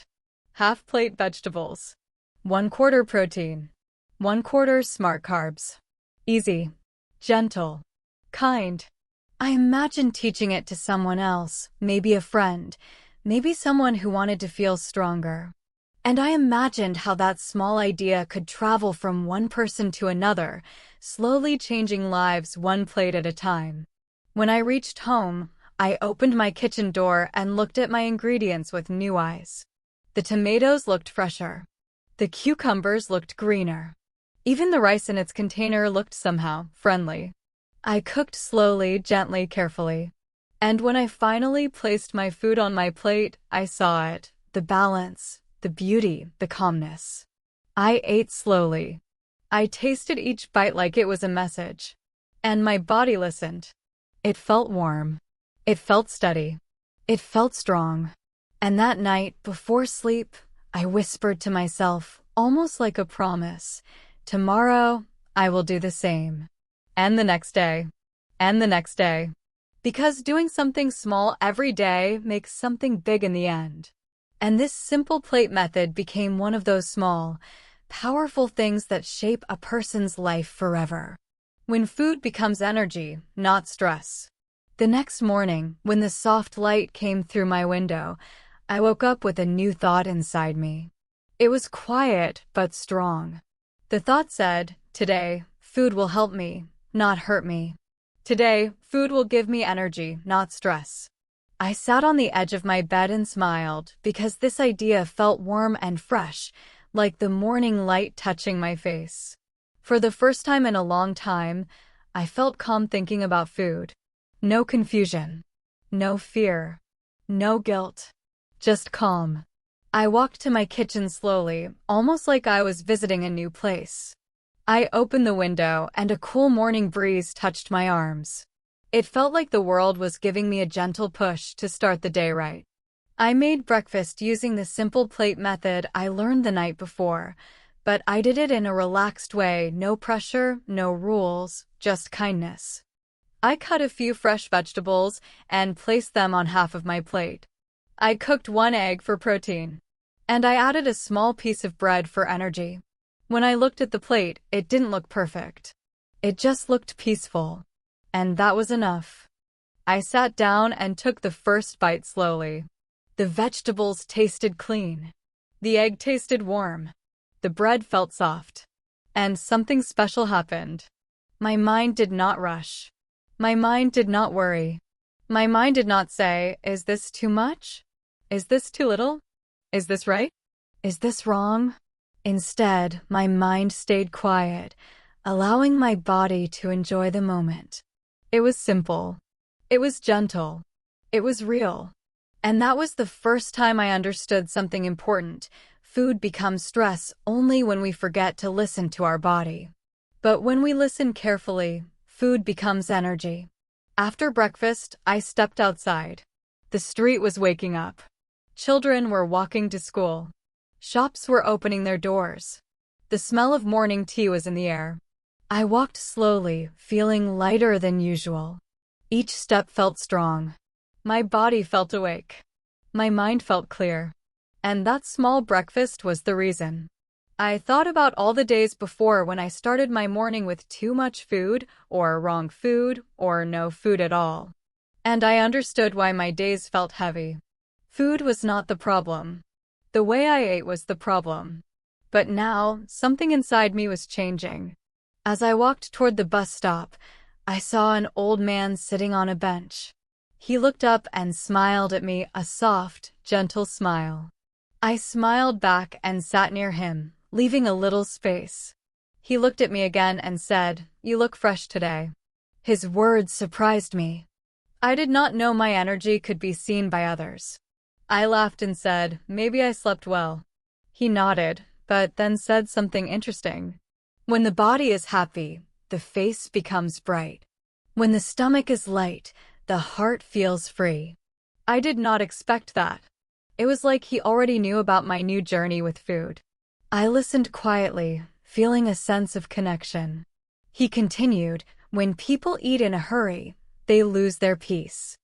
[SPEAKER 1] Half plate vegetables. 1/4 protein. 1/4 smart carbs. Easy. Gentle. Kind. I imagined teaching it to someone else, maybe a friend, maybe someone who wanted to feel stronger. And I imagined how that small idea could travel from one person to another, slowly changing lives one plate at a time. When I reached home, I opened my kitchen door and looked at my ingredients with new eyes. The tomatoes looked fresher. The cucumbers looked greener. Even the rice in its container looked somehow friendly. I cooked slowly, gently, carefully. And when I finally placed my food on my plate, I saw it, the balance, the beauty, the calmness. I ate slowly. I tasted each bite like it was a message. And my body listened. It felt warm. It felt steady. It felt strong. And that night, before sleep, I whispered to myself, almost like a promise, tomorrow, I will do the same. And the next day. And the next day. Because doing something small every day makes something big in the end. And this simple plate method became one of those small, powerful things that shape a person's life forever. When food becomes energy, not stress. The next morning, when the soft light came through my window, I woke up with a new thought inside me. It was quiet, but strong. The thought said, today, food will help me, not hurt me. Today, food will give me energy, not stress. I sat on the edge of my bed and smiled because this idea felt warm and fresh, like the morning light touching my face. For the first time in a long time, I felt calm thinking about food. No confusion. No fear. No guilt. Just calm. I walked to my kitchen slowly, almost like I was visiting a new place. I opened the window and a cool morning breeze touched my arms. It felt like the world was giving me a gentle push to start the day right. I made breakfast using the simple plate method I learned the night before, but I did it in a relaxed way, no pressure, no rules, just kindness. I cut a few fresh vegetables and placed them on half of my plate. I cooked 1 egg for protein. And I added a small piece of bread for energy. When I looked at the plate, it didn't look perfect. It just looked peaceful. And that was enough. I sat down and took the first bite slowly. The vegetables tasted clean. The egg tasted warm. The bread felt soft. And something special happened. My mind did not rush. My mind did not worry. My mind did not say, is this too much? Is this too little? Is this right? Is this wrong? Instead, my mind stayed quiet, allowing my body to enjoy the moment. It was simple. It was gentle. It was real. And that was the first time I understood something important. Food becomes stress only when we forget to listen to our body. But when we listen carefully, food becomes energy. After breakfast, I stepped outside. The street was waking up. Children were walking to school. Shops were opening their doors. The smell of morning tea was in the air. I walked slowly, feeling lighter than usual. Each step felt strong. My body felt awake. My mind felt clear. And that small breakfast was the reason. I thought about all the days before when I started my morning with too much food, or wrong food, or no food at all. And I understood why my days felt heavy. Food was not the problem. The way I ate was the problem. But now, something inside me was changing. As I walked toward the bus stop, I saw an old man sitting on a bench. He looked up and smiled at me, a soft, gentle smile. I smiled back and sat near him, leaving a little space. He looked at me again and said, "You look fresh today." His words surprised me. I did not know my energy could be seen by others. I laughed and said, "Maybe I slept well." He nodded, but then said something interesting. When the body is happy, the face becomes bright. When the stomach is light, the heart feels free. I did not expect that. It was like he already knew about my new journey with food. I listened quietly, feeling a sense of connection. He continued, "When people eat in a hurry, they lose their peace.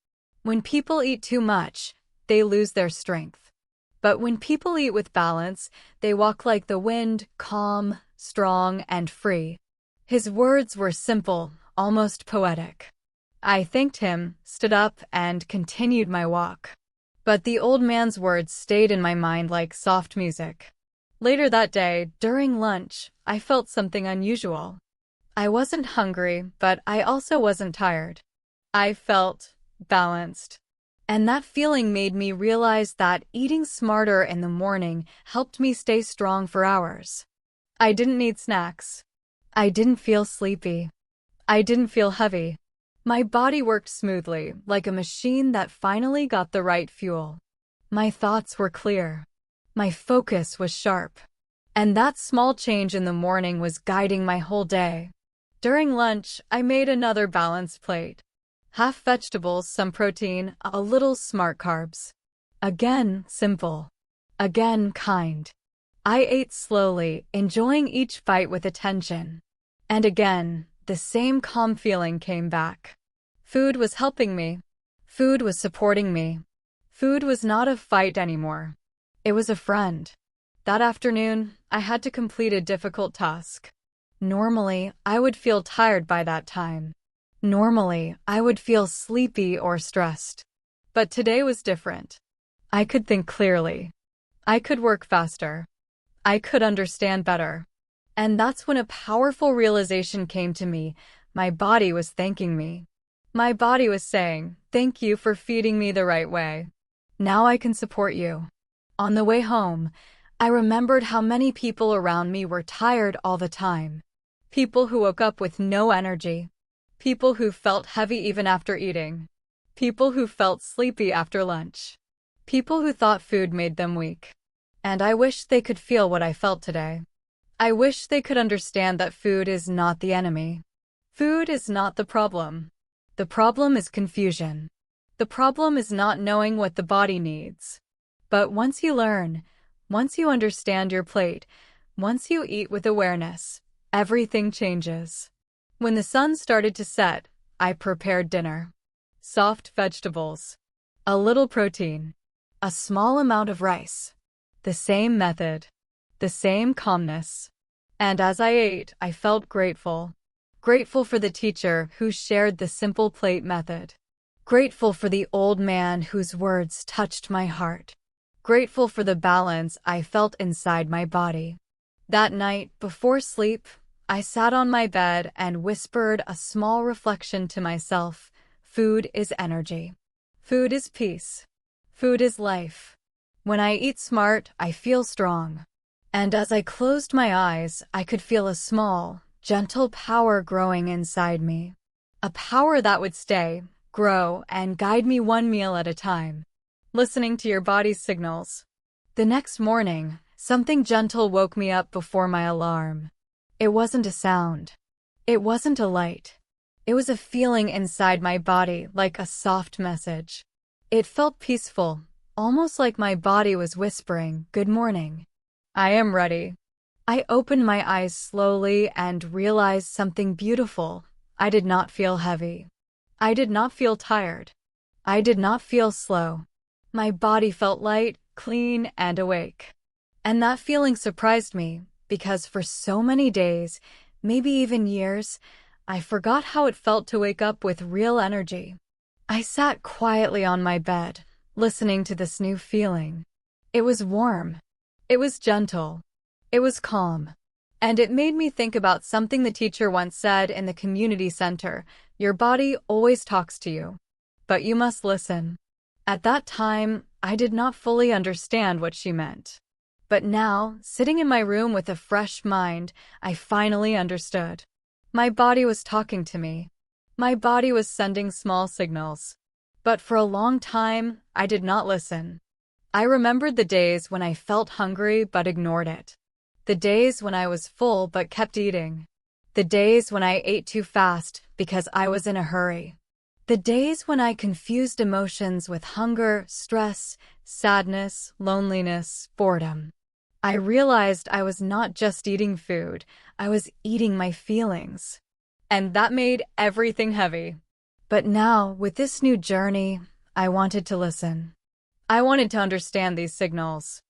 [SPEAKER 1] When people eat too much, they lose their strength. But when people eat with balance, they walk like the wind, calm, strong, and free." His words were simple, almost poetic. I thanked him, stood up, and continued my walk. But the old man's words stayed in my mind like soft music. Later that day, during lunch, I felt something unusual. I wasn't hungry, but I also wasn't tired. I felt balanced. And that feeling made me realize that eating smarter in the morning helped me stay strong for hours. I didn't need snacks. I didn't feel sleepy. I didn't feel heavy. My body worked smoothly, like a machine that finally got the right fuel. My thoughts were clear. My focus was sharp. And that small change in the morning was guiding my whole day. During lunch, I made another balanced plate. Half vegetables, some protein, a little smart carbs. Again, simple. Again, kind. I ate slowly, enjoying each bite with attention. And again, the same calm feeling came back. Food was helping me. Food was supporting me. Food was not a fight anymore. It was a friend. That afternoon, I had to complete a difficult task. Normally, I would feel tired by that time. Normally, I would feel sleepy or stressed. But today was different. I could think clearly. I could work faster. I could understand better. And that's when a powerful realization came to me. My body was thanking me. My body was saying, "Thank you for feeding me the right way. Now I can support you." On the way home, I remembered how many people around me were tired all the time. People who woke up with no energy. People who felt heavy even after eating. People who felt sleepy after lunch. People who thought food made them weak. And I wish they could feel what I felt today. I wish they could understand that food is not the enemy. Food is not the problem. The problem is confusion. The problem is not knowing what the body needs. But once you learn, once you understand your plate, once you eat with awareness, everything changes. When the sun started to set, I prepared dinner. Soft vegetables. A little protein. A small amount of rice. The same method. The same calmness. And as I ate, I felt grateful. Grateful for the teacher who shared the simple plate method. Grateful for the old man whose words touched my heart. Grateful for the balance I felt inside my body. That night, before sleep, I sat on my bed and whispered a small reflection to myself. Food is energy. Food is peace. Food is life. When I eat smart, I feel strong. And as I closed my eyes, I could feel a small, gentle power growing inside me. A power that would stay, grow, and guide me one meal at a time. Listening to your body's signals. The next morning, something gentle woke me up before my alarm. It wasn't a sound. It wasn't a light. It was a feeling inside my body, like a soft message. It felt peaceful, almost like my body was whispering, "Good morning. I am ready." I opened my eyes slowly and realized something beautiful. I did not feel heavy. I did not feel tired. I did not feel slow. My body felt light, clean, and awake. And that feeling surprised me, because for so many days, maybe even years, I forgot how it felt to wake up with real energy. I sat quietly on my bed, listening to this new feeling. It was warm. It was gentle. It was calm. And it made me think about something the teacher once said in the community center: your body always talks to you, but you must listen. At that time, I did not fully understand what she meant. But now, sitting in my room with a fresh mind, I finally understood. My body was talking to me. My body was sending small signals. But for a long time, I did not listen. I remembered the days when I felt hungry but ignored it. The days when I was full but kept eating. The days when I ate too fast because I was in a hurry. The days when I confused emotions with hunger, stress, sadness, loneliness, boredom. I realized I was not just eating food, I was eating my feelings. And that made everything heavy. But now, with this new journey, I wanted to listen. I wanted to understand these signals.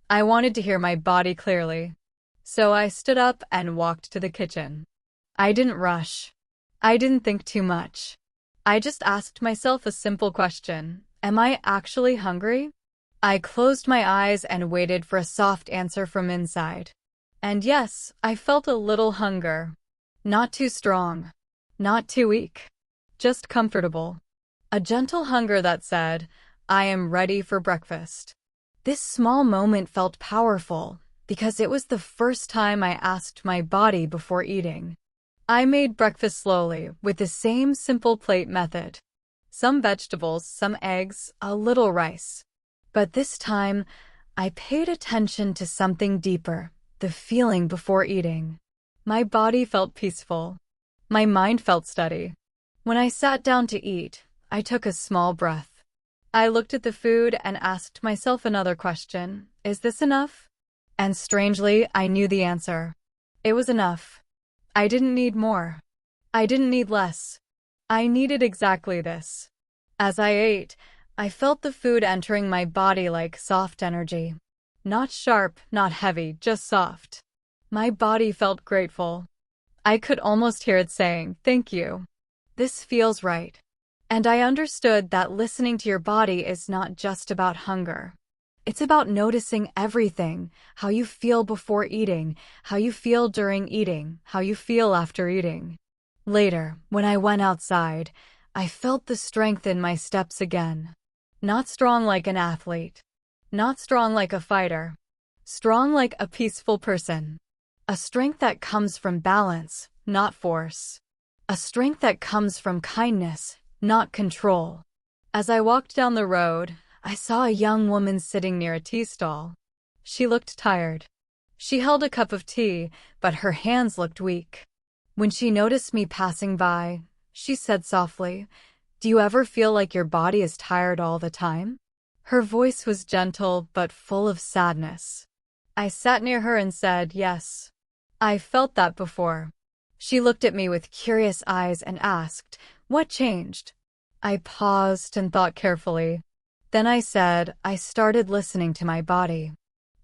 [SPEAKER 1] I wanted to hear my body clearly. So I stood up and walked to the kitchen. I didn't rush. I didn't think too much. I just asked myself a simple question: am I actually hungry? I closed my eyes and waited for a soft answer from inside. And yes, I felt a little hunger. Not too strong. Not too weak. Just comfortable. A gentle hunger that said, "I am ready for breakfast." This small moment felt powerful because it was the first time I asked my body before eating. I made breakfast slowly with the same simple plate method. Some vegetables, some eggs, a little rice. But this time, I paid attention to something deeper, the feeling before eating. My body felt peaceful. My mind felt steady. When I sat down to eat, I took a small breath. I looked at the food and asked myself another question. Is this enough? And strangely, I knew the answer. It was enough. I didn't need more. I didn't need less. I needed exactly this. As I ate, I felt the food entering my body like soft energy. Not sharp, not heavy, just soft. My body felt grateful. I could almost hear it saying, "Thank you. This feels right." And I understood that listening to your body is not just about hunger. It's about noticing everything: how you feel before eating, how you feel during eating, how you feel after eating. Later, when I went outside, I felt the strength in my steps again. Not strong like an athlete. Not strong like a fighter. Strong like a peaceful person. A strength that comes from balance, not force. A strength that comes from kindness, not control. As I walked down the road, I saw a young woman sitting near a tea stall. She looked tired. She held a cup of tea, but her hands looked weak. When she noticed me passing by, she said softly, "Do you ever feel like your body is tired all the time?" Her voice was gentle but full of sadness. I sat near her and said, "Yes. I felt that before." She looked at me with curious eyes and asked, "What changed?" I paused and thought carefully. Then I said, "I started listening to my body."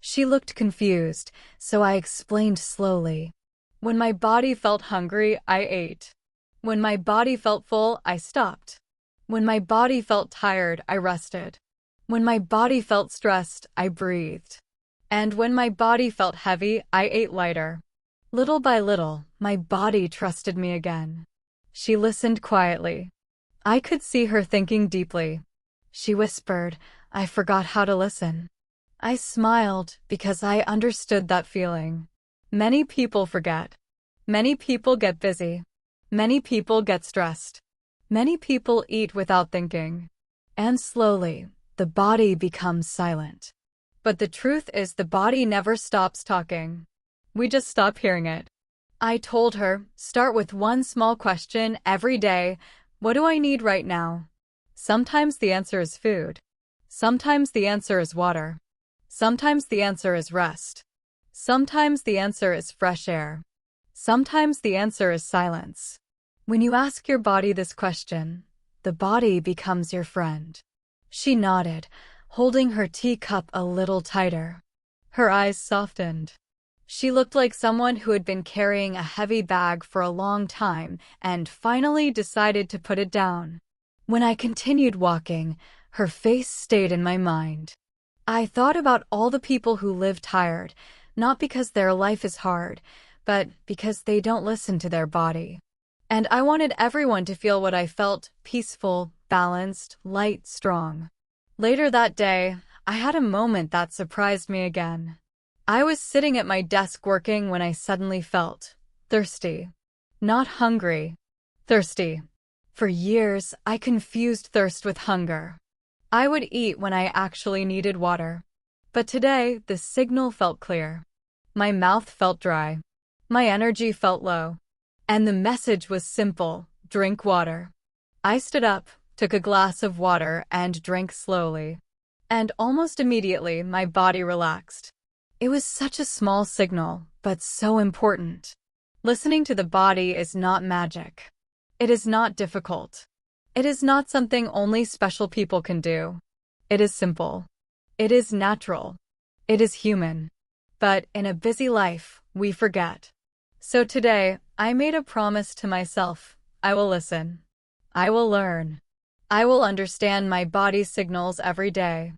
[SPEAKER 1] She looked confused, so I explained slowly. When my body felt hungry, I ate. When my body felt full, I stopped. When my body felt tired, I rested. When my body felt stressed, I breathed. And when my body felt heavy, I ate lighter. Little by little, my body trusted me again. She listened quietly. I could see her thinking deeply. She whispered, "I forgot how to listen." I smiled because I understood that feeling. Many people forget. Many people get busy. Many people get stressed. Many people eat without thinking. And slowly, the body becomes silent. But the truth is, the body never stops talking. We just stop hearing it. I told her, start with one small question every day. What do I need right now? Sometimes the answer is food. Sometimes the answer is water. Sometimes the answer is rest. Sometimes the answer is fresh air. Sometimes the answer is silence. When you ask your body this question, the body becomes your friend. She nodded, holding her teacup a little tighter. Her eyes softened. She looked like someone who had been carrying a heavy bag for a long time and finally decided to put it down. When I continued walking, her face stayed in my mind. I thought about all the people who live tired, not because their life is hard, but because they don't listen to their body. And I wanted everyone to feel what I felt: peaceful, balanced, light, strong. Later that day, I had a moment that surprised me again. I was sitting at my desk working when I suddenly felt thirsty. Not hungry. Thirsty. For years, I confused thirst with hunger. I would eat when I actually needed water. But today, the signal felt clear. My mouth felt dry. My energy felt low. And the message was simple: drink water. I stood up, took a glass of water, and drank slowly. And almost immediately, my body relaxed. It was such a small signal, but so important. Listening to the body is not magic. It is not difficult. It is not something only special people can do. It is simple. It is natural. It is human. But in a busy life, we forget. So today, I made a promise to myself: I will listen. I will learn. I will understand my body's signals every day.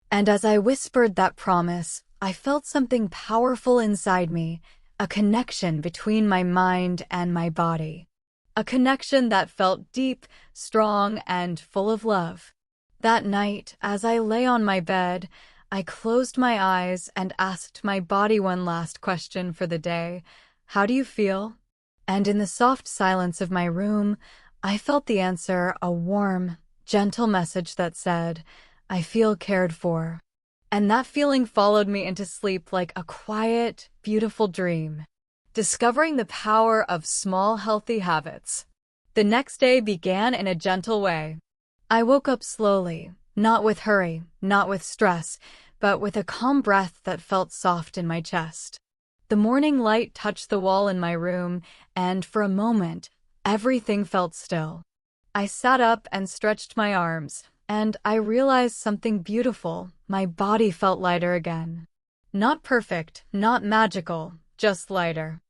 [SPEAKER 1] And as I whispered that promise, I felt something powerful inside me, a connection between my mind and my body. A connection that felt deep, strong, and full of love. That night, as I lay on my bed, I closed my eyes and asked my body one last question for the day: how do you feel? And in the soft silence of my room, I felt the answer: a warm, gentle message that said, I feel cared for. And that feeling followed me into sleep like a quiet, beautiful dream. Discovering the power of small, healthy habits. The next day began in a gentle way. I woke up slowly, not with hurry, not with stress, but with a calm breath that felt soft in my chest. The morning light touched the wall in my room, and for a moment, everything felt still. I sat up and stretched my arms, and I realized something beautiful. My body felt lighter again. Not perfect, not magical, just lighter.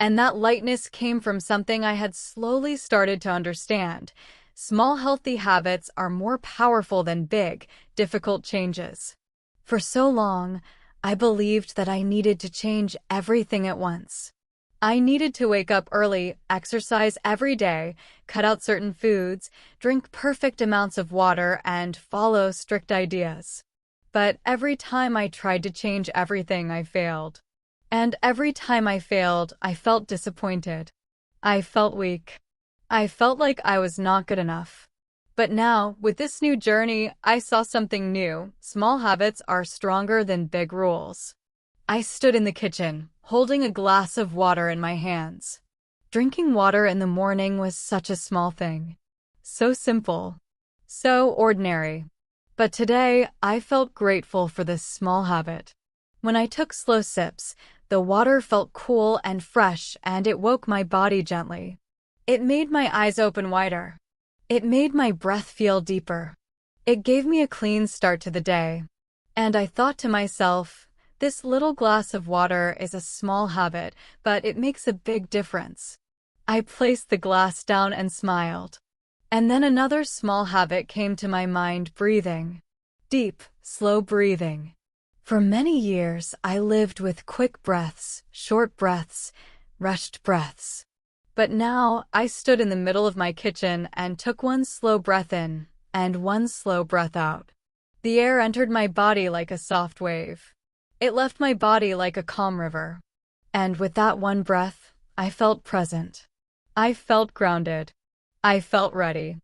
[SPEAKER 1] And that lightness came from something I had slowly started to understand. Small healthy habits are more powerful than big, difficult changes. For so long, I believed that I needed to change everything at once. I needed to wake up early, exercise every day, cut out certain foods, drink perfect amounts of water, and follow strict ideas. But every time I tried to change everything, I failed. And every time I failed, I felt disappointed. I felt weak. I felt like I was not good enough. But now, with this new journey, I saw something new. Small habits are stronger than big rules. I stood in the kitchen, holding a glass of water in my hands. Drinking water in the morning was such a small thing. So simple. So ordinary. But today, I felt grateful for this small habit. When I took slow sips, the water felt cool and fresh, and it woke my body gently. It made my eyes open wider. It made my breath feel deeper. It gave me a clean start to the day. And I thought to myself, this little glass of water is a small habit, but it makes a big difference. I placed the glass down and smiled. And then another small habit came to my mind: breathing. Deep, slow breathing. For many years, I lived with quick breaths, short breaths, rushed breaths. But now, I stood in the middle of my kitchen and took one slow breath in and one slow breath out. The air entered my body like a soft wave. It left my body like a calm river. And with that one breath, I felt present. I felt grounded. I felt ready.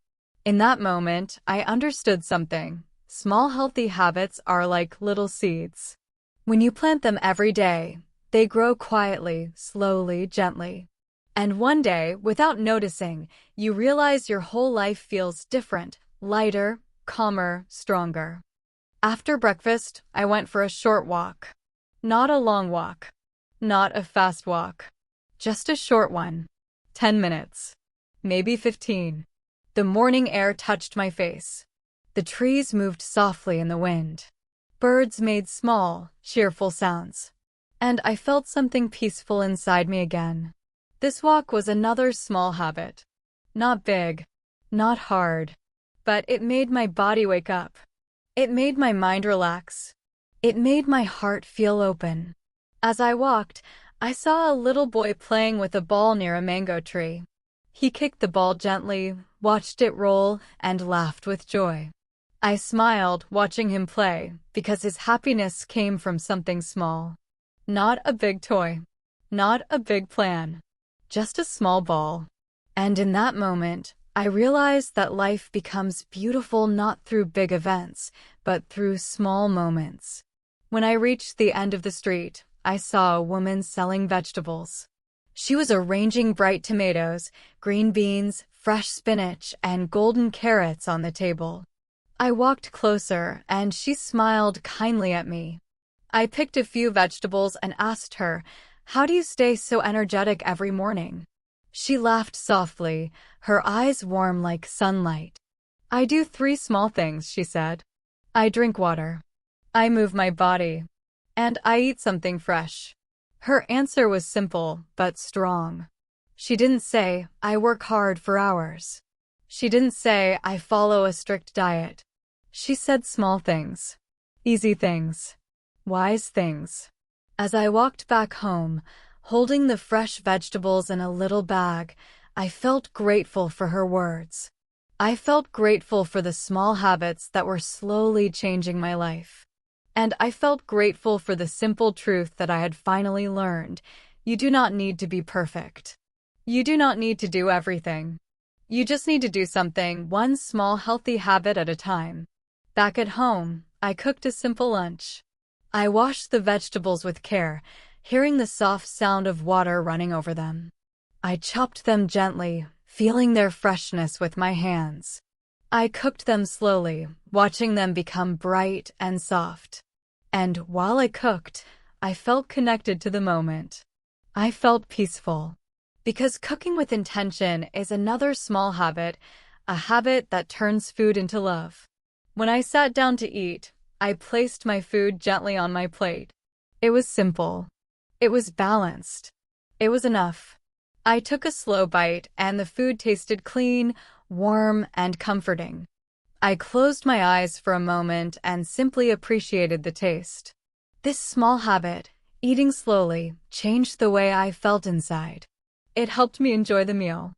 [SPEAKER 1] In that moment, I understood something. Small healthy habits are like little seeds. When you plant them every day, they grow quietly, slowly, gently. And one day, without noticing, you realize your whole life feels different, lighter, calmer, stronger. After breakfast, I went for a short walk. Not a long walk. Not a fast walk. Just a short one. 10 minutes. Maybe 15. The morning air touched my face. The trees moved softly in the wind. Birds made small, cheerful sounds. And I felt something peaceful inside me again. This walk was another small habit. Not big. Not hard. But it made my body wake up. It made my mind relax. It made my heart feel open. As I walked, I saw a little boy playing with a ball near a mango tree. He kicked the ball gently, watched it roll, and laughed with joy. I smiled watching him play because his happiness came from something small. Not a big toy. Not a big plan. Just a small ball. And in that moment, I realized that life becomes beautiful not through big events, but through small moments. When I reached the end of the street, I saw a woman selling vegetables. She was arranging bright tomatoes, green beans, fresh spinach, and golden carrots on the table. I walked closer, and she smiled kindly at me. I picked a few vegetables and asked her, "How do you stay so energetic every morning?" She laughed softly, her eyes warm like sunlight. "I do 3 small things," she said. "I drink water. I move my body. And I eat something fresh." Her answer was simple, but strong. She didn't say, "I work hard for hours." She didn't say, "I follow a strict diet." She said small things. Easy things. Wise things. As I walked back home, holding the fresh vegetables in a little bag, I felt grateful for her words. I felt grateful for the small habits that were slowly changing my life. And I felt grateful for the simple truth that I had finally learned. You do not need to be perfect. You do not need to do everything. You just need to do something, one small healthy habit at a time. Back at home, I cooked a simple lunch. I washed the vegetables with care, hearing the soft sound of water running over them. I chopped them gently, feeling their freshness with my hands. I cooked them slowly, watching them become bright and soft. And while I cooked, I felt connected to the moment. I felt peaceful. Because cooking with intention is another small habit, a habit that turns food into love. When I sat down to eat, I placed my food gently on my plate. It was simple. It was balanced. It was enough. I took a slow bite, and the food tasted clean, warm, and comforting. I closed my eyes for a moment and simply appreciated the taste. This small habit, eating slowly, changed the way I felt inside. It helped me enjoy the meal.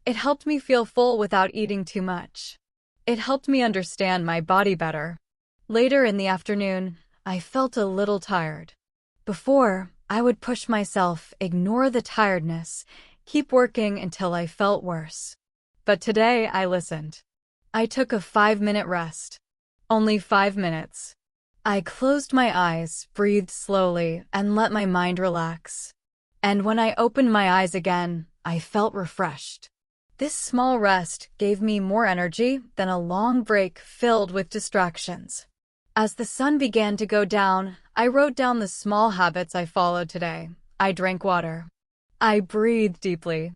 [SPEAKER 1] It helped me feel full without eating too much. It helped me understand my body better. Later in the afternoon, I felt a little tired. Before, I would push myself, ignore the tiredness, keep working until I felt worse. But today, I listened. I took a 5-minute rest. Only 5 minutes. I closed my eyes, breathed slowly, and let my mind relax. And when I opened my eyes again, I felt refreshed. This small rest gave me more energy than a long break filled with distractions. As the sun began to go down, I wrote down the small habits I followed today. I drank water. I breathed deeply.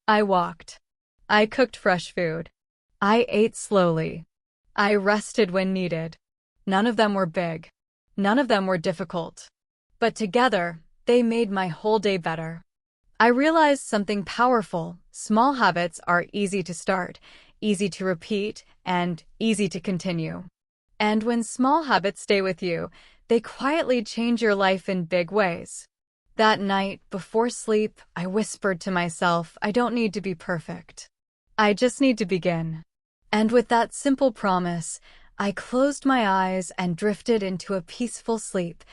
[SPEAKER 1] I walked. I cooked fresh food. I ate slowly. I rested when needed. None of them were big. None of them were difficult. But together, they made my whole day better. I realized something powerful. Small habits are easy to start, easy to repeat, and easy to continue. And when small habits stay with you, they quietly change your life in big ways. That night, before sleep, I whispered to myself, I don't need to be perfect. I just need to begin. And with that simple promise, I closed my eyes and drifted into a peaceful sleep,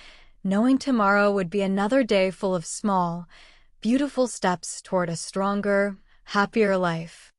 [SPEAKER 1] knowing tomorrow would be another day full of small, beautiful steps toward a stronger, happier life.